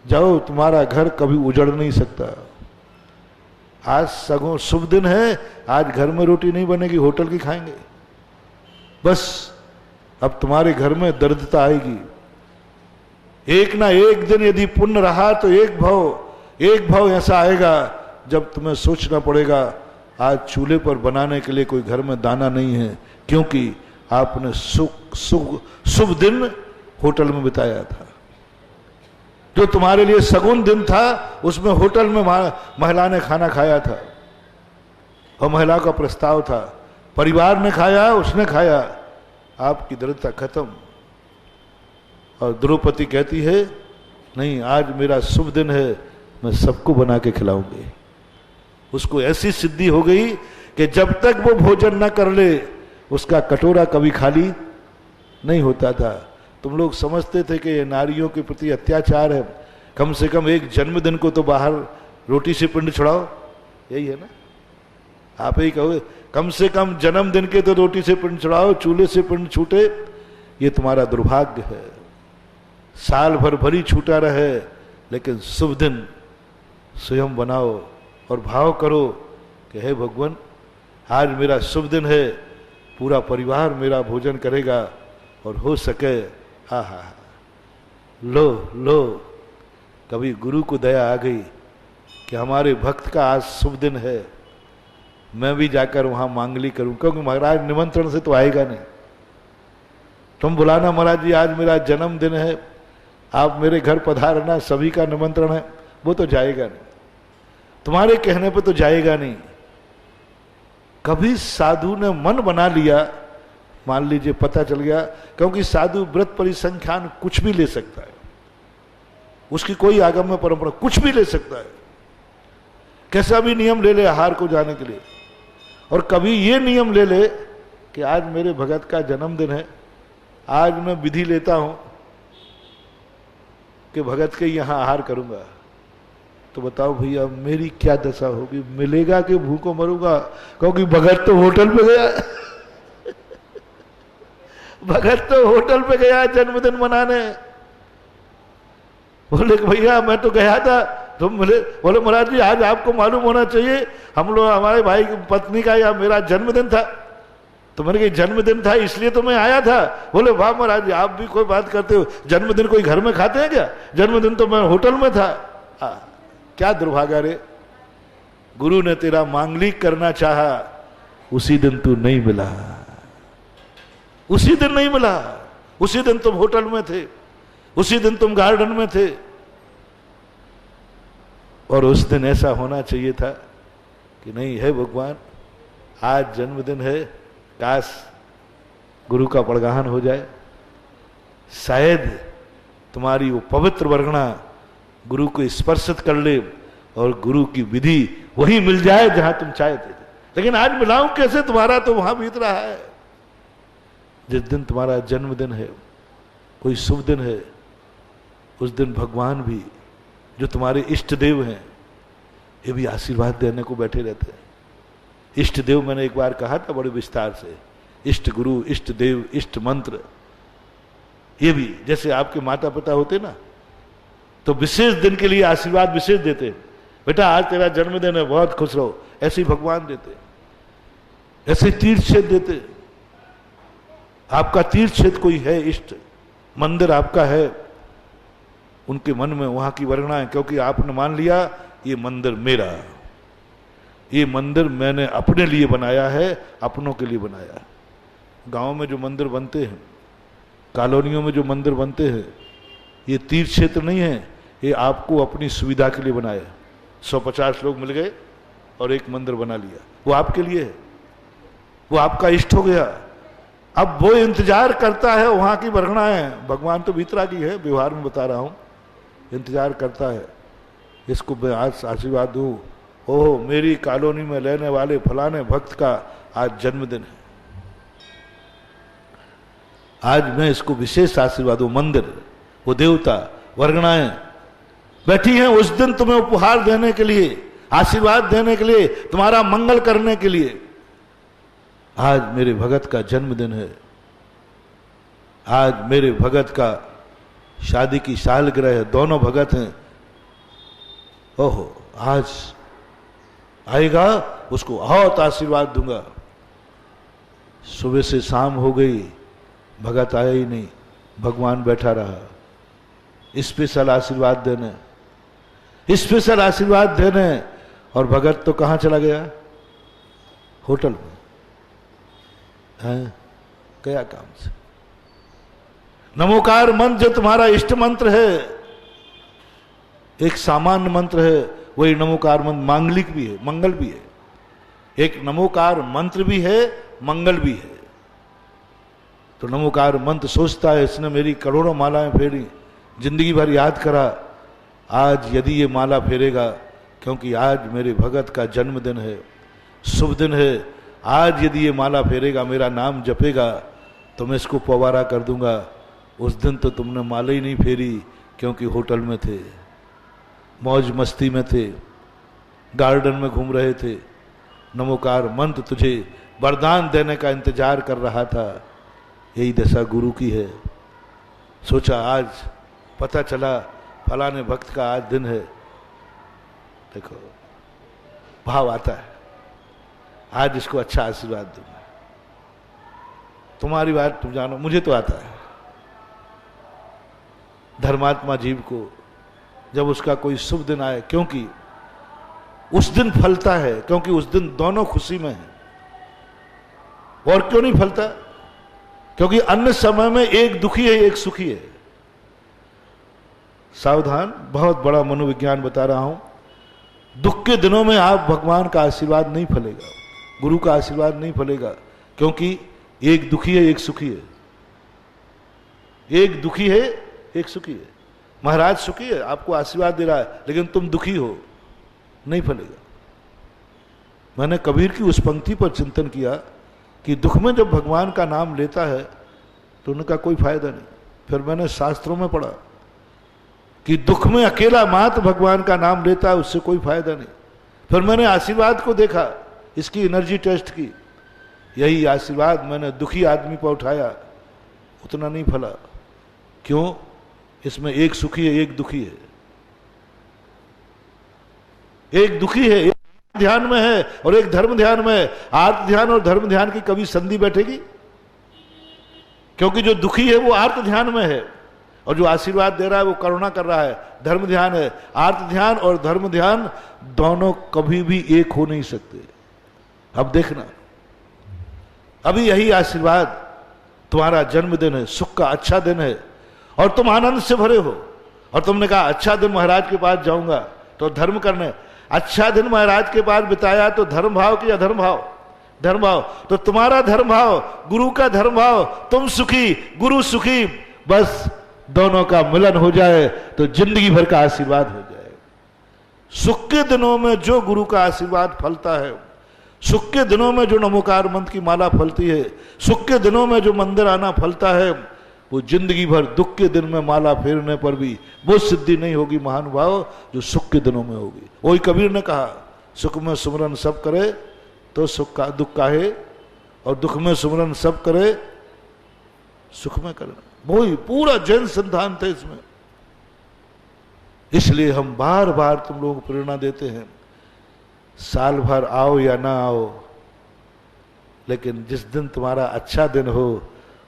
S1: जाओ, तुम्हारा घर कभी उजड़ नहीं सकता। आज सगुन शुभ दिन है, आज घर में रोटी नहीं बनेगी, होटल की खाएंगे। बस अब तुम्हारे घर में दरिद्रता आएगी। एक ना एक दिन यदि पुण्य रहा तो एक भाव ऐसा आएगा जब तुम्हें सोचना पड़ेगा, आज चूल्हे पर बनाने के लिए कोई घर में दाना नहीं है, क्योंकि आपने शुभ दिन होटल में बिताया था। जो तुम्हारे लिए सगुन दिन था, उसमें होटल में महिला ने खाना खाया था, और महिला का प्रस्ताव था, परिवार ने खाया, उसने खाया। आपकी दरिद्रता खत्म। और द्रौपदी कहती है, नहीं, आज मेरा शुभ दिन है, मैं सबको बना के खिलाऊंगी। उसको ऐसी सिद्धि हो गई कि जब तक वो भोजन न कर ले, उसका कटोरा कभी खाली नहीं होता था। तुम लोग समझते थे कि ये नारियों के प्रति अत्याचार है, कम से कम एक जन्मदिन को तो बाहर रोटी से पिंड छुड़ाओ, यही है ना? आप ही कहो, कम से कम जन्मदिन के तो रोटी से पिंड छुड़ाओ, चूल्हे से पिंड छूटे, ये तुम्हारा दुर्भाग्य है। साल भर भरी छूटा रहे, लेकिन शुभ दिन स्वयं बनाओ और भाव करो कि हे भगवान, आज मेरा शुभ दिन है, पूरा परिवार मेरा भोजन करेगा, और हो सके आहा लो कभी गुरु को दया आ गई कि हमारे भक्त का आज शुभ दिन है, मैं भी जाकर वहां मांगली करूं, क्योंकि महाराज निमंत्रण से तो आएगा नहीं। तुम बुलाना, महाराज जी आज मेरा जन्मदिन है, आप मेरे घर पधारना, सभी का निमंत्रण है, वो तो जाएगा नहीं, तुम्हारे कहने पे तो जाएगा नहीं। कभी साधु ने मन बना लिया, मान लीजिए पता चल गया, क्योंकि साधु व्रत परिसंख्यान कुछ भी ले सकता है, उसकी कोई आगम्य परंपरा कुछ भी ले सकता है, कैसा भी नियम ले ले आहार को जाने के लिए। और कभी ये नियम ले ले कि आज मेरे भगत का जन्मदिन है, आज मैं विधि लेता हूं कि भगत के यहां आहार करूंगा, तो बताओ भैया मेरी क्या दशा होगी, मिलेगा कि भूखों मरूंगा, क्योंकि भगत तो होटल पे गया भगत तो होटल पे गया जन्मदिन मनाने। बोले भैया मैं तो गया था, तुम मिले? बोले महाराज जी आज आपको मालूम होना चाहिए, हम लोग हमारे भाई की पत्नी का या मेरा जन्मदिन था, तो मैंने कहा जन्मदिन था इसलिए तो मैं आया था। बोले वाह महाराज जी आप भी कोई बात करते हो, जन्मदिन कोई घर में खाते हैं क्या, जन्मदिन तो मैं होटल में था। क्या दुर्भाग्य रे, गुरु ने तेरा मांगलिक करना चाहा, उसी दिन तू नहीं मिला, उसी दिन नहीं मिला, उसी दिन तुम होटल में थे, उसी दिन तुम गार्डन में थे। और उस दिन ऐसा होना चाहिए था कि नहीं है भगवान आज जन्मदिन है, काश गुरु का पड़गाहन हो जाए, शायद तुम्हारी वो पवित्र वर्गणा गुरु को स्पर्शित कर ले और गुरु की विधि वही मिल जाए जहां तुम चाहते थे। लेकिन आज मिलाऊं कैसे, तुम्हारा तो वहां बीत रहा है। जिस दिन तुम्हारा जन्मदिन है, कोई शुभ दिन है, उस दिन भगवान भी जो तुम्हारे इष्ट देव हैं ये भी आशीर्वाद देने को बैठे रहते हैं। इष्ट देव मैंने एक बार कहा था बड़े विस्तार से, इष्ट गुरु, इष्ट देव, इष्ट मंत्र, ये भी जैसे आपके माता पिता होते ना तो विशेष दिन के लिए आशीर्वाद विशेष देते, बेटा आज तेरा जन्मदिन है बहुत खुश रहो, ऐसे ही भगवान देते, ऐसे तीर्थ क्षेत्र देते। आपका तीर्थ क्षेत्र कोई है, इष्ट मंदिर आपका है, उनके मन में वहां की वर्णना है, क्योंकि आपने मान लिया ये मंदिर मेरा, ये मंदिर मैंने अपने लिए बनाया है, अपनों के लिए बनाया है। गांव में जो मंदिर बनते हैं, कॉलोनियों में जो मंदिर बनते हैं, ये तीर्थ क्षेत्र नहीं है, ये आपको अपनी सुविधा के लिए बनाया। 150 लोग मिल गए और एक मंदिर बना लिया, वो आपके लिए है, वो आपका इष्ट हो गया। अब वो इंतजार करता है, वहां की वर्णना है, भगवान तो भीतरा की है, व्यवहार में बता रहा हूं, इंतजार करता है इसको मैं आज आशीर्वाद दूं, ओह मेरी कॉलोनी में रहने वाले फलाने भक्त का आज जन्मदिन है, आज मैं इसको विशेष आशीर्वाद दूं। मंदिर, वो देवता, वर्गणाएं बैठी हैं उस दिन तुम्हें उपहार देने के लिए, आशीर्वाद देने के लिए, तुम्हारा मंगल करने के लिए। आज मेरे भगत का जन्मदिन है, आज मेरे भगत का शादी की सालगिरह है, दोनों भगत हैं, ओहो आज आएगा उसको बहुत आशीर्वाद दूंगा। सुबह से शाम हो गई, भगत आया ही नहीं, भगवान बैठा रहा, स्पेशल आशीर्वाद देने, स्पेशल आशीर्वाद देने, और भगत तो कहां चला गया, होटल में है, गया काम से। नमोकार मंत्र जो तुम्हारा इष्ट मंत्र है, एक सामान्य मंत्र है, वही नमोकार मंत्र मांगलिक भी है, मंगल भी है। एक नमोकार मंत्र भी है, मंगल भी है। तो नमोकार मंत्र सोचता है इसने मेरी करोड़ों मालाएं फेरी, जिंदगी भर याद करा, आज यदि ये माला फेरेगा, क्योंकि आज मेरे भगत का जन्मदिन है, शुभ दिन है, आज यदि ये माला फेरेगा, मेरा नाम जपेगा, तो मैं इसको पवारा कर दूंगा। उस दिन तो तुमने माला ही नहीं फेरी, क्योंकि होटल में थे, मौज मस्ती में थे, गार्डन में घूम रहे थे, नमोकार मंत्र तुझे वरदान देने का इंतजार कर रहा था। यही दशा गुरु की है। सोचा आज पता चला फलाने भक्त का आज दिन है, देखो भाव आता है, आज इसको अच्छा आशीर्वाद दूंगा। तुम्हारी बात तुम जानो, मुझे तो आता है। धर्मात्मा जीव को जब उसका कोई शुभ दिन आए, क्योंकि उस दिन फलता है, क्योंकि उस दिन दोनों खुशी में हैं। और क्यों नहीं फलता? क्योंकि अन्य समय में एक दुखी है एक सुखी है। सावधान, बहुत बड़ा मनोविज्ञान बता रहा हूं। दुख के दिनों में आप भगवान का आशीर्वाद नहीं फलेगा, गुरु का आशीर्वाद नहीं फलेगा, क्योंकि एक दुखी है एक सुखी है, एक दुखी है एक सुखी है। महाराज सुखी है, आपको आशीर्वाद दे रहा है, लेकिन तुम दुखी हो, नहीं फलेगा। मैंने कबीर की उस पंक्ति पर चिंतन किया कि दुख में जब भगवान का नाम लेता है तो उनका कोई फायदा नहीं। फिर मैंने शास्त्रों में पढ़ा कि दुख में अकेला मात्र भगवान का नाम लेता है, उससे कोई फायदा नहीं। फिर मैंने आशीर्वाद को देखा, इसकी एनर्जी टेस्ट की, यही आशीर्वाद मैंने दुखी आदमी पर उठाया, उतना नहीं फला। क्यों? इसमें एक सुखी है एक दुखी है, एक दुखी है एक ध्यान में है और एक धर्म ध्यान में है। आर्त ध्यान और धर्म ध्यान की कभी संधि बैठेगी? क्योंकि जो दुखी है वो आर्त ध्यान में है और जो आशीर्वाद दे रहा है वो करुणा कर रहा है, धर्म ध्यान है। आर्त ध्यान और धर्म ध्यान दोनों कभी भी एक हो नहीं सकते। अब देखना, अभी यही आशीर्वाद, तुम्हारा जन्मदिन है, सुख का अच्छा दिन है और तुम आनंद से भरे हो और तुमने कहा अच्छा दिन महाराज के पास जाऊंगा तो धर्म करने। अच्छा दिन महाराज के पास बिताया तो धर्म भाव कि अधर्म भाव? धर्म भाव। तो तुम्हारा धर्म भाव, गुरु का धर्म भाव, तुम सुखी गुरु सुखी, बस दोनों का मिलन हो जाए तो जिंदगी भर का आशीर्वाद हो जाए। सुख के दिनों में जो गुरु का आशीर्वाद फलता है, सुख के दिनों में जो नमोकार मंत्र की माला फलती है, सुख के दिनों में जो मंदिर आना फलता है, वो जिंदगी भर दुख के दिन में माला फेरने पर भी वो सिद्धि नहीं होगी महानुभाव जो सुख के दिनों में होगी। वही कबीर ने कहा, सुख में सुमरन सब करे तो सुख का दुख काहे, और दुख में सुमरन सब करे सुख में करना। वही पूरा जैन सिद्धांत है इसमें। इसलिए हम बार बार तुम लोगों को प्रेरणा देते हैं, साल भर आओ या ना आओ, लेकिन जिस दिन तुम्हारा अच्छा दिन हो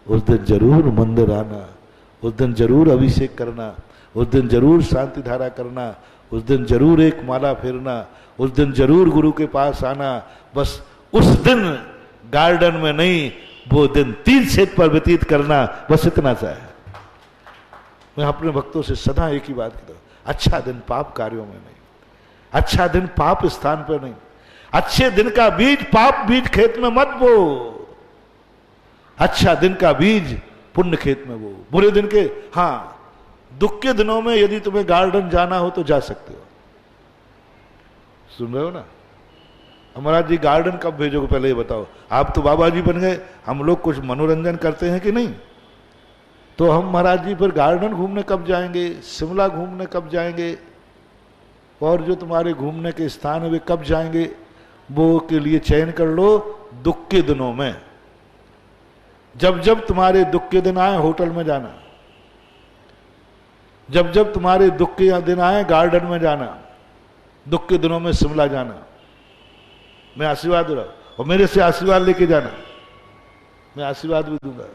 S1: उस दिन जरूर मंदिर आना, उस दिन जरूर अभिषेक करना, उस दिन जरूर शांति धारा करना, उस दिन जरूर एक माला फेरना, उस दिन जरूर गुरु के पास आना। बस उस दिन गार्डन में नहीं, वो दिन तीर्थ क्षेत्र पर व्यतीत करना, बस इतना सा है। मैं अपने भक्तों से सदा एक ही बात कहता हूं, अच्छा दिन पाप कार्यों में नहीं, अच्छा दिन पाप स्थान पर नहीं। अच्छे दिन का बीज पाप बीज खेत में मत बो, अच्छा दिन का बीज पुण्य खेत में बो। बुरे दिन के, हाँ दुख के दिनों में यदि तुम्हें गार्डन जाना हो तो जा सकते हो। सुन रहे हो ना? महाराज जी गार्डन कब भेजोगे पहले ये बताओ। आप तो बाबा जी बन गए, हम लोग कुछ मनोरंजन करते हैं कि नहीं? तो हम महाराज जी फिर गार्डन घूमने कब जाएंगे, शिमला घूमने कब जाएंगे, और जो तुम्हारे घूमने के स्थान है वे कब जाएंगे, वो के लिए चयन कर लो दुख के दिनों में। जब जब तुम्हारे दुख के दिन आए होटल में जाना, जब जब तुम्हारे दुख के दिन आए गार्डन में जाना, दुख के दिनों में शिमला जाना। मैं आशीर्वाद दे रहा हूं और मेरे से आशीर्वाद लेके जाना, मैं आशीर्वाद भी दूंगा।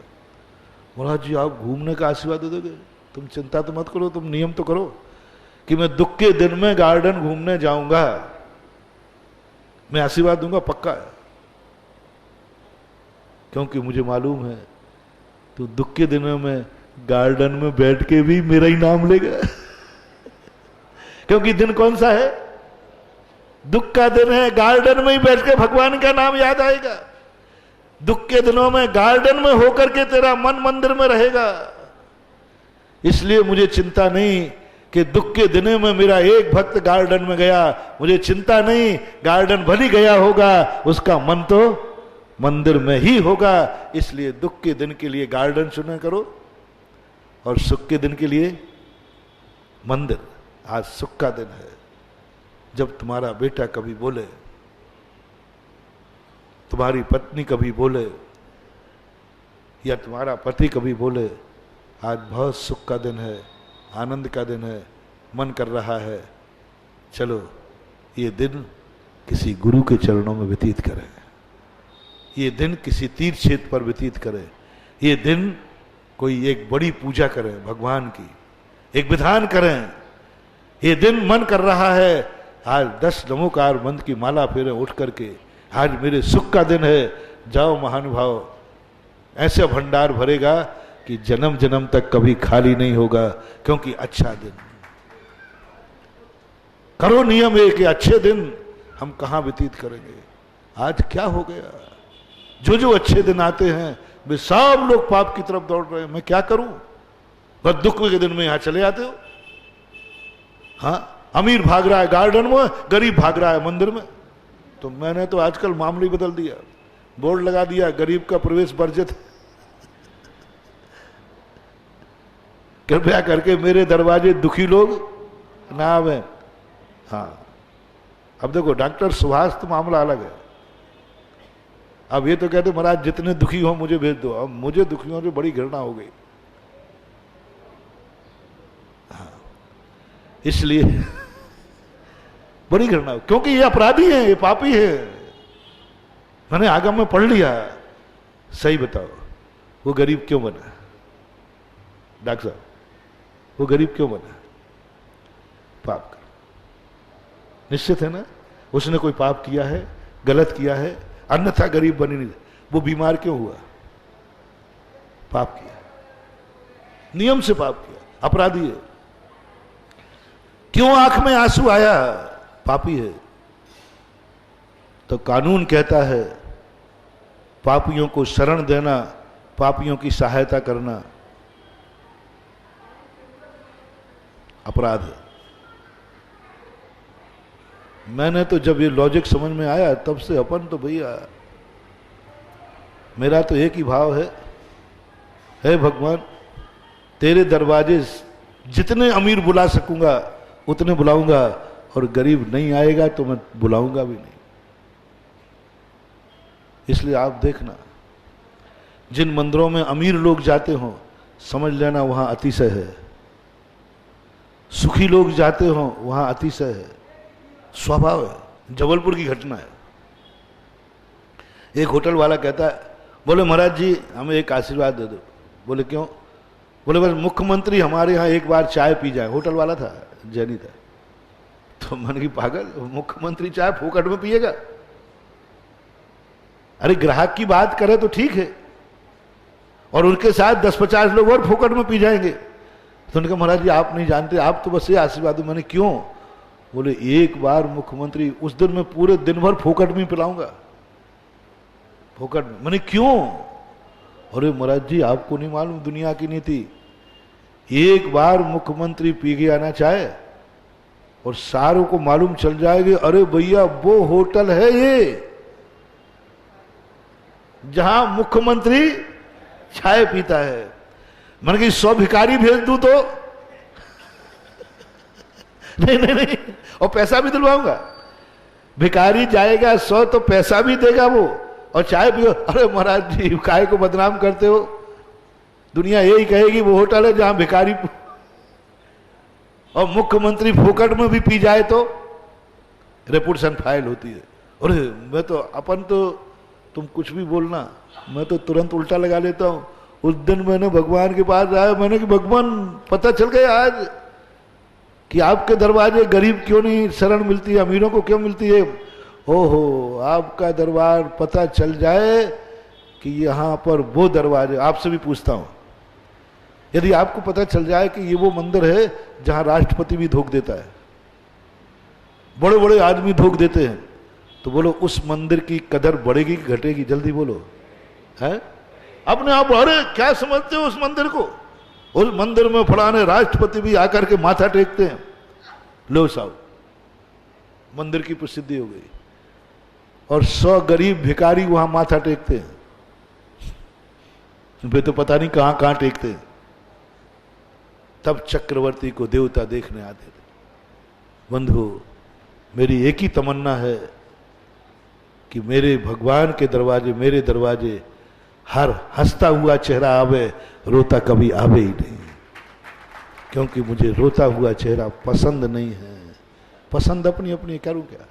S1: महाराज जी आप घूमने का आशीर्वाद दे दोगे? तुम चिंता तो मत करो, तुम नियम तो करो कि मैं दुख के दिन में गार्डन घूमने जाऊंगा, मैं आशीर्वाद दूंगा पक्का है। क्योंकि मुझे मालूम है तो दुख के दिनों में गार्डन में बैठ के भी मेरा ही नाम लेगा। क्योंकि दिन कौन सा है? दुख का दिन है, गार्डन में ही बैठ के भगवान का नाम याद आएगा। दुख के दिनों में गार्डन में होकर के तेरा मन मंदिर में रहेगा। इसलिए मुझे चिंता नहीं कि दुख के दिनों में मेरा एक भक्त गार्डन में गया, मुझे चिंता नहीं, गार्डन भली गया होगा, उसका मन तो मंदिर में ही होगा। इसलिए दुख के दिन के लिए गार्डन चुना करो और सुख के दिन के लिए मंदिर। आज सुख का दिन है, जब तुम्हारा बेटा कभी बोले, तुम्हारी पत्नी कभी बोले, या तुम्हारा पति कभी बोले आज बहुत सुख का दिन है, आनंद का दिन है, मन कर रहा है चलो ये दिन किसी गुरु के चरणों में व्यतीत करें, ये दिन किसी तीर्थ क्षेत्र पर व्यतीत करें, ये दिन कोई एक बड़ी पूजा करें भगवान की, एक विधान करें। ये दिन मन कर रहा है आज 10 नमोकार मंत्र की माला फेरे उठ करके, आज मेरे सुख का दिन है, जाओ महानुभाव, ऐसे भंडार भरेगा कि जन्म जन्म तक कभी खाली नहीं होगा। क्योंकि अच्छा दिन करो, नियम है कि अच्छे दिन हम कहां व्यतीत करेंगे। आज क्या हो गया? जो जो अच्छे दिन आते हैं वे सब लोग पाप की तरफ दौड़ रहे हैं। मैं क्या करूं? बस दुख के दिन में यहां चले आते हो। हाँ, अमीर भाग रहा है गार्डन में, गरीब भाग रहा है मंदिर में। तो मैंने तो आजकल मामला ही बदल दिया, बोर्ड लगा दिया, गरीब का प्रवेश वर्जित। कृपया करके मेरे दरवाजे दुखी लोग ना आवे। हाँ, अब देखो डॉक्टर सुभाष तो मामला अलग है। अब ये तो कहते महाराज जितने दुखी हो मुझे भेज दो। अब मुझे दुखियों से बड़ी घृणा हो गई। हाँ, इसलिए बड़ी घृणा, क्योंकि ये अपराधी हैं, ये पापी है। मैंने आगम में पढ़ लिया। सही बताओ, वो गरीब क्यों बना? डॉक्टर साहब, वो गरीब क्यों बना? पाप कर, निश्चित है ना, उसने कोई पाप किया है, गलत किया है, अन्यथा गरीब बनी नहीं। वो बीमार क्यों हुआ? पाप किया, नियम से पाप किया, अपराधी है। क्यों आंख में आंसू आया? पापी है। तो कानून कहता है पापियों को शरण देना, पापियों की सहायता करना अपराध है। मैंने तो जब ये लॉजिक समझ में आया तब से अपन तो भैया, मेरा तो एक ही भाव है, हे भगवान तेरे दरवाजे जितने अमीर बुला सकूंगा उतने बुलाऊंगा, और गरीब नहीं आएगा तो मैं बुलाऊंगा भी नहीं। इसलिए आप देखना, जिन मंदिरों में अमीर लोग जाते हो समझ लेना वहां अतिशय है, सुखी लोग जाते हो वहां अतिशय है, स्वभाव है। जबलपुर की घटना है। एक होटल वाला कहता है, बोले महाराज जी हमें एक आशीर्वाद दे दो। बोले क्यों? बोले बस मुख्यमंत्री हमारे यहाँ एक बार चाय पी जाए। होटल वाला था, जैनी था। तो मन की पागल, मुख्यमंत्री चाय फोकट में पिएगा? अरे ग्राहक की बात करे तो ठीक है, और उनके साथ 10-50 लोग और फोकट में पी जाएंगे। तो उन्होंने कहा महाराज जी आप नहीं जानते, आप तो बस ये आशीर्वाद दो। मैंने क्यों? बोले एक बार मुख्यमंत्री, उस दिन मैं पूरे दिन भर फोकट में पिलाऊंगा, फोकट में। मैंने क्यों? अरे महाराज जी आपको नहीं मालूम दुनिया की नीति, एक बार मुख्यमंत्री पी के आना चाहे और सारों को मालूम चल जाएगी, अरे भैया वो होटल है ये जहां मुख्यमंत्री चाय पीता है। मैंने कहा 100 भिखारी भेज दूं तो? नहीं नहीं नहीं, और पैसा भी दिलवाऊंगा। भिखारी जाएगा 100 तो पैसा भी देगा वो, और चाय पियो। अरे महाराज जी काय को बदनाम करते हो? दुनिया यही कहेगी वो होटल है जहां भिखारी और मुख्यमंत्री फोकट में भी पी जाए तो रेपुटेशन फाइल होती है। अरे मैं तो अपन तो, तुम कुछ भी बोलना मैं तो तुरंत उल्टा लगा लेता हूं। उस दिन मैंने भगवान के पास आया, मैंने कि भगवान पता चल गया आज कि आपके दरवाजे गरीब क्यों नहीं शरण मिलती है, अमीरों को क्यों मिलती है। ओहो, आपका दरबार पता चल जाए कि यहां पर वो दरवाजे, आपसे भी पूछता हूं, यदि आपको पता चल जाए कि ये वो मंदिर है जहां राष्ट्रपति भी धोख देता है, बड़े बड़े आदमी धोख देते हैं, तो बोलो उस मंदिर की कदर बढ़ेगी कि घटेगी? जल्दी बोलो। है अपने आप, अरे क्या समझते हो उस मंदिर को? उस मंदिर में फलाने राष्ट्रपति भी आकर के माथा टेकते हैं। लो साहब, मंदिर की प्रसिद्धि हो गई, और 100 गरीब भिखारी वहां माथा टेकते हैं। वे तो पता नहीं कहां कहां टेकते हैं। तब चक्रवर्ती को देवता देखने आते थे। बंधु, मेरी एक ही तमन्ना है कि मेरे भगवान के दरवाजे, मेरे दरवाजे हर हंसता हुआ चेहरा आवे, रोता कभी आवे ही नहीं, क्योंकि मुझे रोता हुआ चेहरा पसंद नहीं है। पसंद अपनी अपनी, करूं क्या?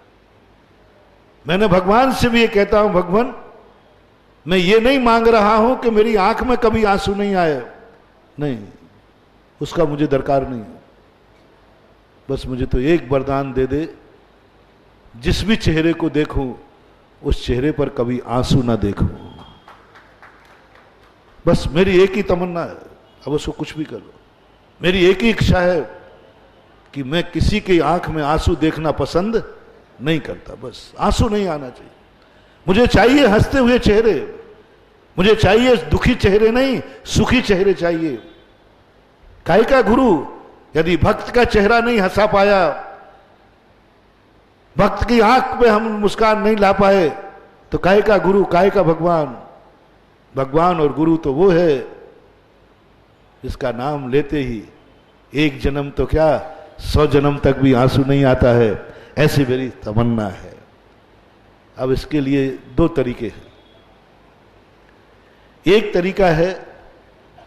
S1: मैंने भगवान से भी ये कहता हूं, भगवान मैं ये नहीं मांग रहा हूं कि मेरी आंख में कभी आंसू नहीं आए, नहीं, उसका मुझे दरकार नहीं है। बस मुझे तो एक वरदान दे दे, जिस भी चेहरे को देखूं उस चेहरे पर कभी आंसू ना देखूं। बस मेरी एक ही तमन्ना है। अब उसको कुछ भी कर लो, मेरी एक ही इच्छा है कि मैं किसी की आंख में आंसू देखना पसंद नहीं करता। बस आंसू नहीं आना चाहिए। मुझे चाहिए हंसते हुए चेहरे, मुझे चाहिए दुखी चेहरे नहीं, सुखी चेहरे चाहिए। काहे का गुरु? यदि भक्त का चेहरा नहीं हंसा पाया, भक्त की आंख में हम मुस्कान नहीं ला पाए, तो काहे का गुरु, काहे का भगवान? भगवान और गुरु तो वो है जिसका नाम लेते ही एक जन्म तो क्या 100 जन्म तक भी आंसू नहीं आता है, ऐसी मेरी तमन्ना है। अब इसके लिए 2 तरीके हैं। एक तरीका है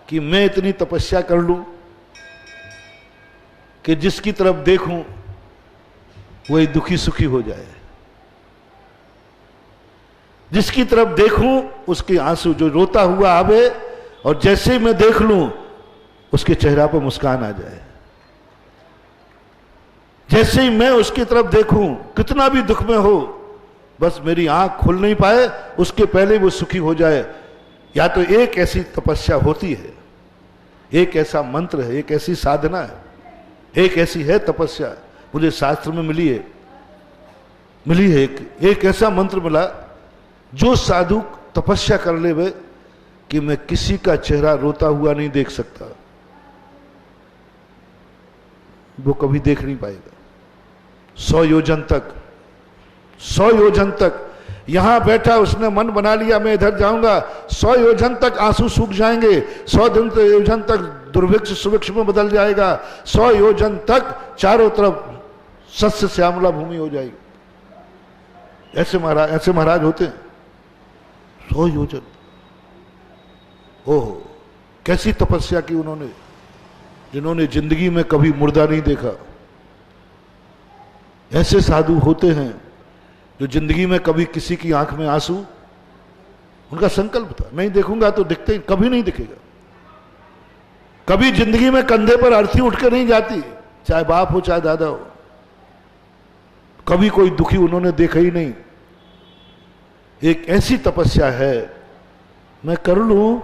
S1: कि मैं इतनी तपस्या कर लूं कि जिसकी तरफ देखूं वही दुखी सुखी हो जाए, जिसकी तरफ देखूं उसके आंसू जो रोता हुआ आवे, और जैसे मैं देख लूं उसके चेहरा पर मुस्कान आ जाए। जैसे ही मैं उसकी तरफ देखूं, कितना भी दुख में हो, बस मेरी आंख खुल नहीं पाए उसके पहले वो सुखी हो जाए। या तो एक ऐसी तपस्या होती है, एक ऐसा मंत्र है, एक ऐसी साधना है, एक ऐसी है तपस्या, मुझे शास्त्र में मिली है एक ऐसा मंत्र मिला, जो साधु तपस्या कर ले वे कि मैं किसी का चेहरा रोता हुआ नहीं देख सकता, वो कभी देख नहीं पाएगा। 100 योजन तक यहां बैठा उसने मन बना लिया मैं इधर जाऊंगा, 100 योजन तक आंसू सूख जाएंगे, 100 योजन तक दुर्भिक्ष सुभिक्ष में बदल जाएगा, 100 योजन तक चारों तरफ सस्य श्यामला भूमि हो जाएगी। ऐसे महाराज होते हैं 100 योजन। ओहो, कैसी तपस्या की उन्होंने, जिन्होंने जिंदगी में कभी मुर्दा नहीं देखा। ऐसे साधु होते हैं जो जिंदगी में कभी किसी की आंख में आंसू, उनका संकल्प था नहीं देखूंगा तो दिखते, कभी नहीं दिखेगा। कभी जिंदगी में कंधे पर अर्थी उठ के नहीं जाती, चाहे बाप हो चाहे दादा हो। कभी कोई दुखी उन्होंने देखा ही नहीं। एक ऐसी तपस्या है, मैं कर लूं,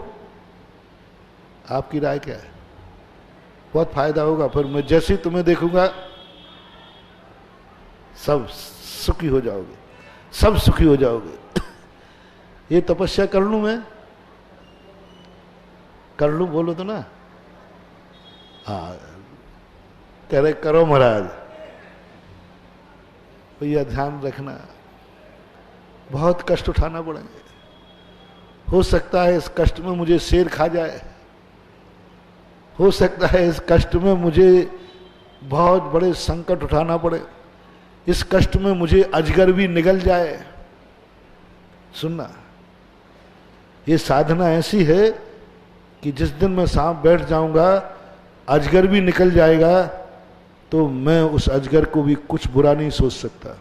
S1: आपकी राय क्या है? बहुत फायदा होगा। फिर मैं जैसे ही तुम्हें देखूंगा सब सुखी हो जाओगे, सब सुखी हो जाओगे। ये तपस्या कर लूं, मैं कर लूं, बोलो तो ना। हाँ, कह रहे करो महाराज। भैया ध्यान रखना, बहुत कष्ट उठाना पड़ेंगे। हो सकता है इस कष्ट में मुझे शेर खा जाए, हो सकता है इस कष्ट में मुझे बहुत बड़े संकट उठाना पड़े, इस कष्ट में मुझे अजगर भी निगल जाए। सुनना, ये साधना ऐसी है कि जिस दिन मैं सांप बैठ जाऊंगा, अजगर भी निकल जाएगा, तो मैं उस अजगर को भी कुछ बुरा नहीं सोच सकता।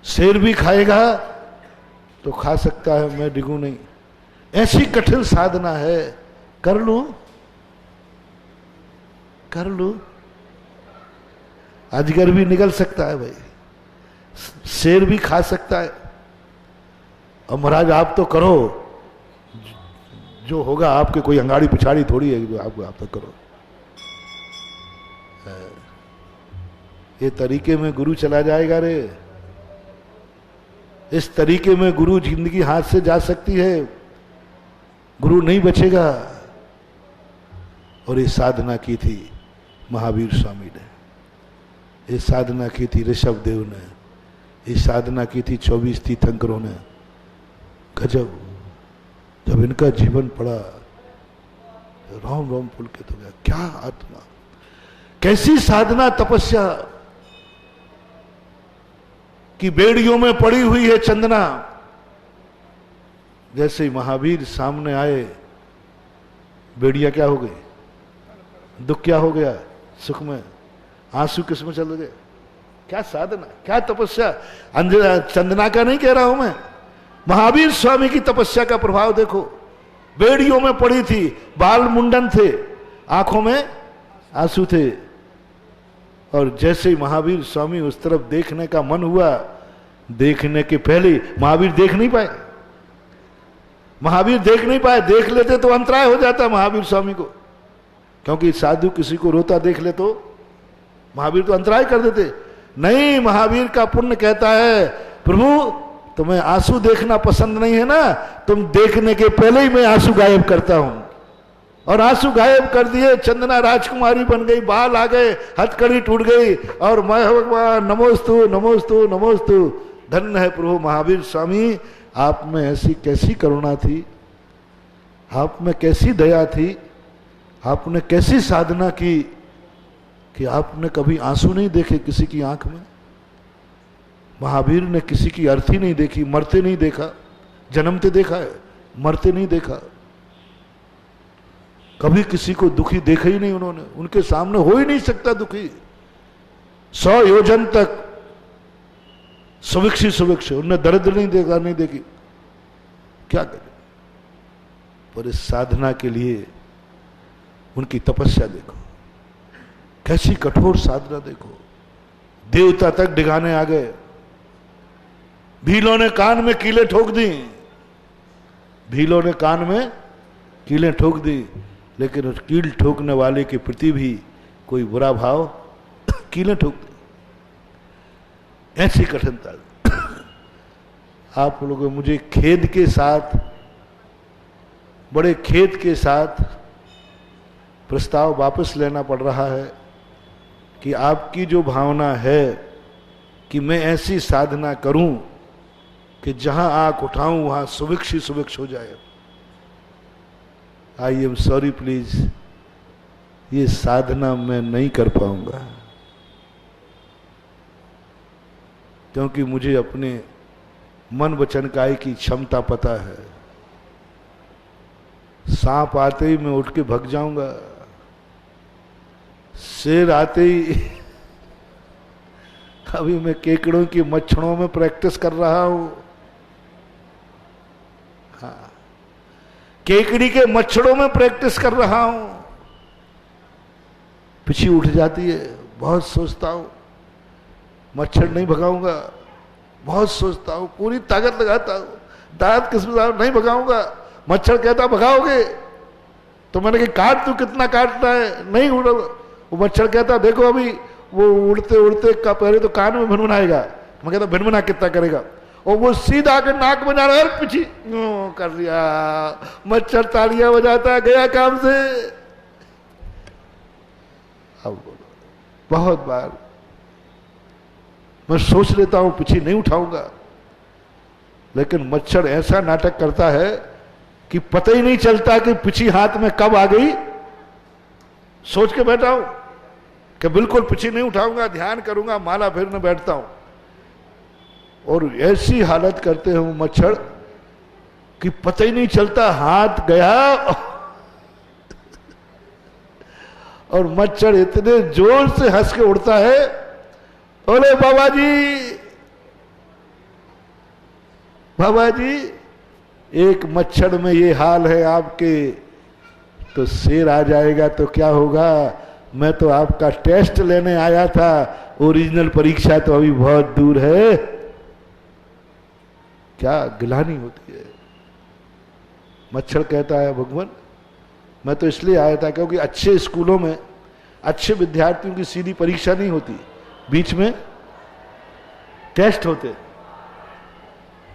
S1: शेर भी खाएगा तो खा सकता है, मैं डिगू नहीं। ऐसी कठिन साधना है। कर लूं, कर लूं। अजगर भी निकल सकता है भाई, शेर भी खा सकता है। और महाराज आप तो करो, जो होगा आपके कोई अंगाड़ी पिछाड़ी थोड़ी है जो आप तो करो। ये तरीके में गुरु चला जाएगा रे, इस तरीके में गुरु जिंदगी हाथ से जा सकती है, गुरु नहीं बचेगा। और ये साधना की थी महावीर स्वामी ने, ये साधना की थी ऋषभ देव ने, ये साधना की थी 24 तीर्थंकरों ने। गजब, जब इनका जीवन पड़ा रोम रोम पुलकित हो गया। क्या आत्मा, कैसी साधना तपस्या की बेड़ियों में पड़ी हुई है चंदना। जैसे ही महावीर सामने आए, बेड़ियां क्या हो गई, दुख क्या हो गया, सुख में, आंसू किस में चल गए। क्या साधना, क्या तपस्या। चंदना का नहीं कह रहा हूं मैं, महावीर स्वामी की तपस्या का प्रभाव देखो। बेड़ियों में पड़ी थी, बाल मुंडन थे, आंखों में आंसू थे, और जैसे ही महावीर स्वामी उस तरफ देखने का मन हुआ, देखने के पहले महावीर देख नहीं पाए, महावीर देख नहीं पाए। देख लेते तो अंतराय हो जाता महावीर स्वामी को, क्योंकि साधु किसी को रोता देख ले तो महावीर तो अंतराय कर देते। नहीं, महावीर का पुण्य कहता है प्रभु तुम्हें आंसू देखना पसंद नहीं है ना, तुम देखने के पहले ही मैं आंसू गायब करता हूं। और आंसू गायब कर दिए, चंदना राजकुमारी बन गई, बाल आ गए, हथकड़ी टूट गई, और मैं भगवान नमोस्तु नमोस्तु नमोस्तु। धन्य है प्रभु महावीर स्वामी, आप में ऐसी कैसी करुणा थी, आप में कैसी दया थी, आपने कैसी साधना की कि आपने कभी आंसू नहीं देखे किसी की आंख में। महावीर ने किसी की अर्थी नहीं देखी, मरते नहीं देखा, जन्मते देखा है, मरते नहीं देखा। कभी किसी को दुखी देखा ही नहीं उन्होंने, उनके सामने हो ही नहीं सकता दुखी। 100 योजन तक सुविक्षी सुविक्षी, उन्हें दर्द नहीं देखा, नहीं देखी। क्या करें, पर इस साधना के लिए उनकी तपस्या देखो, कैसी कठोर साधना देखो। देवता तक डिगाने आ गए, भीलों ने कान में कीलें ठोक दी, भीलों ने कान में कीलें ठोक दी, लेकिन उस कील ठोकने वाले के प्रति भी कोई बुरा भाव, कीलें ठोक दी। ऐसी कठिनता। आप लोगों को मुझे खेद के साथ, बड़े खेद के साथ प्रस्ताव वापस लेना पड़ रहा है कि आपकी जो भावना है कि मैं ऐसी साधना करूं कि जहां आंख उठाऊं वहां सुविक्ष ही सुविक्ष हो जाए। आई एम सॉरी प्लीज, ये साधना मैं नहीं कर पाऊंगा, क्योंकि मुझे अपने मन वचन काया की क्षमता पता है। सांप आते ही मैं उठ के भग जाऊंगा, शेर आते ही अभी मैं केकड़ों की मच्छरों में प्रैक्टिस कर रहा हूं। हाँ, केकड़ी के मच्छरों में प्रैक्टिस कर रहा हूं। पीछे उठ जाती है, बहुत सोचता हूं मच्छर नहीं भगाऊंगा, बहुत सोचता हूं, पूरी ताकत लगाता हूं, दांत किस्म नहीं भगाऊंगा। मच्छर कहता भगाओगे, तो मैंने कहा काट, तू कितना काटना है, नहीं उड़। वो मच्छर कहता देखो अभी वो उड़ते उड़ते का पहले तो कान में भिनभिनाएगा, मैं कहता भिनभिना कितना करेगा, और वो सीधा आकर नाक में जा रहा है, पीछे कर दिया, मच्छर तालियां बजाता गया काम से। अब बोलो, बहुत बार मैं सोच लेता हूं पीछे नहीं उठाऊंगा, लेकिन मच्छर ऐसा नाटक करता है कि पता ही नहीं चलता कि पीछे हाथ में कब आ गई। सोच के बैठा हूं कि बिल्कुल पीछे नहीं उठाऊंगा, ध्यान करूंगा, माला फेरने बैठता हूं, और ऐसी हालत करते हैं मच्छर कि पता ही नहीं चलता हाथ गया। और मच्छर इतने जोर से हंस के उड़ता है, बोले बाबा जी, बाबा जी, एक मच्छर में ये हाल है आपके, तो शेर आ जाएगा तो क्या होगा। मैं तो आपका टेस्ट लेने आया था, ओरिजिनल परीक्षा तो अभी बहुत दूर है। क्या गिलानी होती है। मच्छर कहता है भगवान मैं तो इसलिए आया था क्योंकि अच्छे स्कूलों में अच्छे विद्यार्थियों की सीधी परीक्षा नहीं होती, बीच में टेस्ट होते।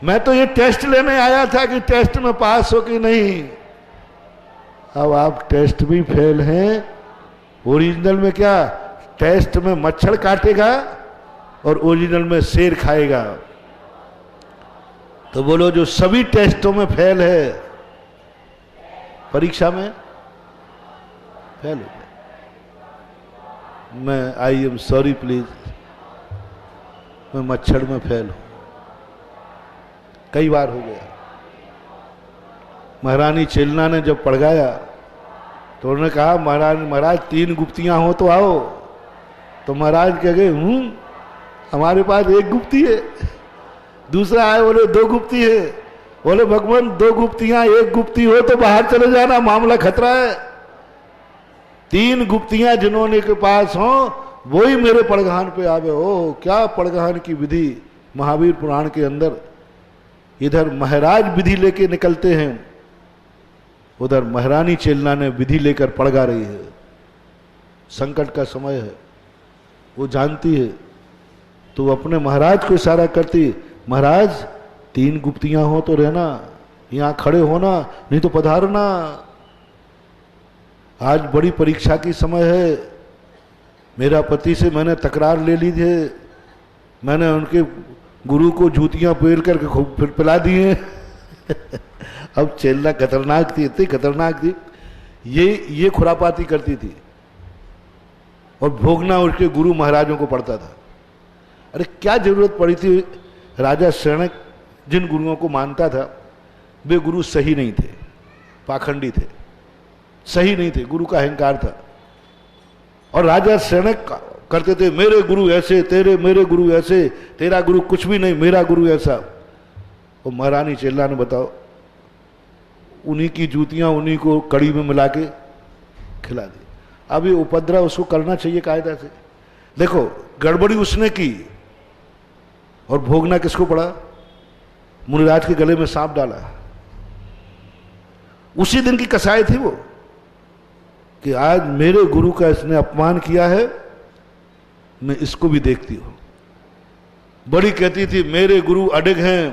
S1: मैं तो ये टेस्ट लेने आया था कि टेस्ट में पास हो कि नहीं। अब आप टेस्ट भी फेल हैं, ओरिजिनल में क्या, टेस्ट में मच्छर काटेगा और ओरिजिनल में शेर खाएगा। तो बोलो जो सभी टेस्टों में फेल है, परीक्षा में फेल हो गया। मैं आई एम सॉरी प्लीज, मैं मच्छर में फेल हूं, कई बार हो गया। महारानी चिलना ने जब पड़गाया तो उन्होंने कहा महाराज 3 गुप्तियां हो तो आओ। तो महाराज कह गए हमारे पास 1 गुप्ती है। दूसरा आए, बोले 2 गुप्ती है। बोले भगवान 2 गुप्तियां 1 गुप्ती हो तो बाहर चले जाना, मामला खतरा है। 3 गुप्तियां जिन्होंने के पास हो वो ही मेरे पड़गान पे आवे। ओ क्या पड़गान की विधि महावीर पुराण के अंदर। इधर महाराज विधि लेके निकलते हैं, उधर महारानी चेलना ने विधि लेकर पड़गा रही है। संकट का समय है, वो जानती है, तो अपने महाराज को इशारा करती, महाराज 3 गुप्तियां हो तो रहना, यहां खड़े होना, नहीं तो पधारना। आज बड़ी परीक्षा की समय है। मेरा पति से मैंने तकरार ले ली थी, मैंने उनके गुरु को जूतियां पेल करके खूब फिर पिला दिए। अब चेलना खतरनाक थी, इतनी खतरनाक थी, ये खुरापाती करती थी और भोगना उसके गुरु महाराजों को पड़ता था। अरे क्या जरूरत पड़ी थी? राजा शरणक जिन गुरुओं को मानता था वे गुरु सही नहीं थे, पाखंडी थे, सही नहीं थे, गुरु का अहंकार था। और राजा शरणक करते थे मेरे गुरु ऐसे, तेरे मेरे गुरु ऐसे, तेरा गुरु कुछ भी नहीं, मेरा गुरु ऐसा। और महारानी चेल्ला ने बताओ, उन्हीं की जूतियां उन्हीं को कड़ी में मिला के खिला दी। अब ये उपद्रव उसको करना चाहिए कायदा से। देखो गड़बड़ी उसने की और भोगना किसको पड़ा? मुनिराज के गले में सांप डाला। उसी दिन की कसाई थी वो कि आज मेरे गुरु का इसने अपमान किया है, मैं इसको भी देखती हूं। बड़ी कहती थी मेरे गुरु अडिग हैं,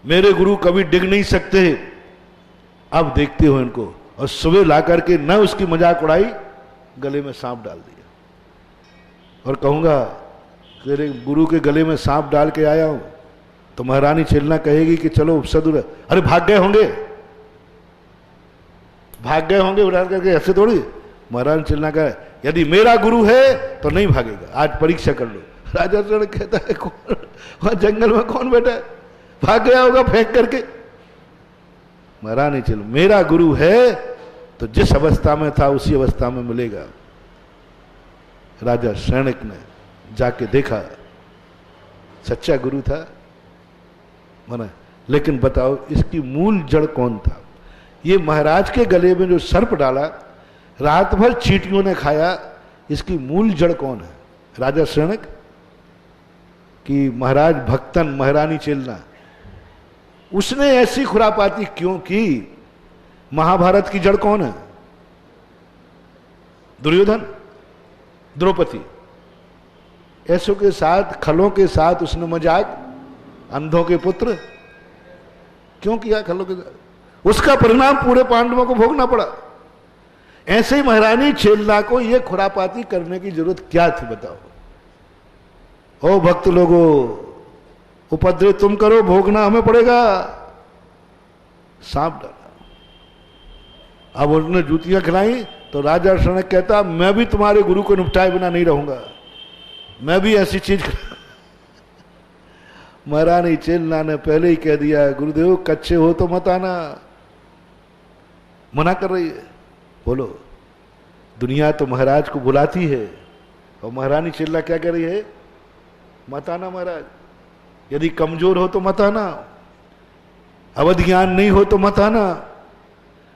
S1: मेरे गुरु कभी डिग नहीं सकते, अब देखते हो इनको। और सुबह ला करके न उसकी मजाक उड़ाई, गले में सांप डाल दिया। और कहूंगा तेरे गुरु के गले में सांप डाल के आया हूं तो महारानी चेल्ला कहेगी कि चलो उपसदुर, अरे भाग गए होंगे, भाग गए होंगे उड़ा करके, ऐसे थोड़ी। महारानी चेल्ला कहे यदि मेरा गुरु है तो नहीं भागेगा, आज परीक्षा कर लो। राजा शरणक कहता है कौन वहां जंगल में कौन बैठा है, भाग गया होगा फेंक करके। महारानी चल मेरा गुरु है तो जिस अवस्था में था उसी अवस्था में मिलेगा। राजा शरणक ने जाके देखा, सच्चा गुरु था मना। लेकिन बताओ इसकी मूल जड़ कौन था? ये महाराज के गले में जो सर्प डाला, रात भर चींटियों ने खाया, इसकी मूल जड़ कौन है? राजा शरणक कि महाराज भक्तन महारानी चेल्ला? उसने ऐसी खुरापाती क्यों की? महाभारत की जड़ कौन है? दुर्योधन, द्रौपदी। ऐसों के साथ, खलों के साथ उसने मजाक, अंधों के पुत्र क्यों किया खलों के साथ? उसका परिणाम पूरे पांडवों को भोगना पड़ा। ऐसे ही महारानी चेल्ला को यह खुरापाती करने की जरूरत क्या थी बताओ? ओ भक्त लोगों, उपद्रव तुम करो, भोगना हमें पड़ेगा। सांप डाला। अब उन्होंने जूतियां खिलाई तो राजा शरणक कहता मैं भी तुम्हारे गुरु को निपटाए बिना नहीं रहूंगा, मैं भी ऐसी चीज। महारानी चेल्ला ने पहले ही कह दिया गुरुदेव कच्चे हो तो मत आना, मना कर रही है। बोलो, दुनिया तो महाराज को बुलाती है और महारानी चेल्ला क्या कह रही है? मत आना महाराज, यदि कमजोर हो तो मत आना, अवध ज्ञान नहीं हो तो मत आना,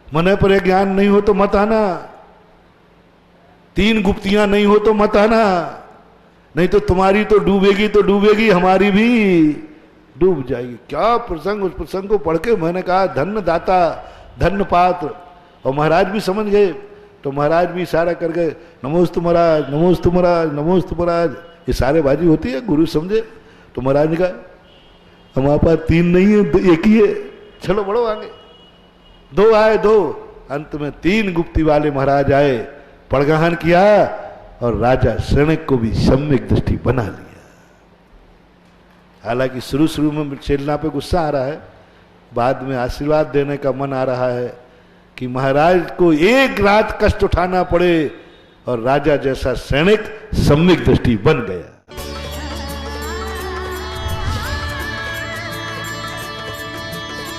S1: मन पर ज्ञान नहीं हो तो मत आना, 3 गुप्तियां नहीं हो तो मत आना, नहीं तो तुम्हारी तो डूबेगी, हमारी भी डूब जाएगी। क्या प्रसंग! उस प्रसंग को पढ़ के मैंने कहा धन्य दाता, धन्य पात्र। और महाराज भी समझ गए तो महाराज भी इशारा कर गए, नमोस्तु महाराज, नमोस्तु महाराज, नमोस्तु महाराज। ये सारे बाजी होती है, गुरु समझे। तो महाराज ने कहा हमारे पास 3 नहीं है, 1 ही है, चलो बढ़ो आगे। 2 आए, 2, अंत में 3 गुप्ती वाले महाराज आए, पड़गाहन किया और राजा शरणक को भी सम्यक दृष्टि बना लिया। हालांकि शुरू में चेल्ला पे गुस्सा आ रहा है, बाद में आशीर्वाद देने का मन आ रहा है कि महाराज को 1 रात कष्ट उठाना पड़े और राजा जैसा शरणक सम्यक दृष्टि बन गया।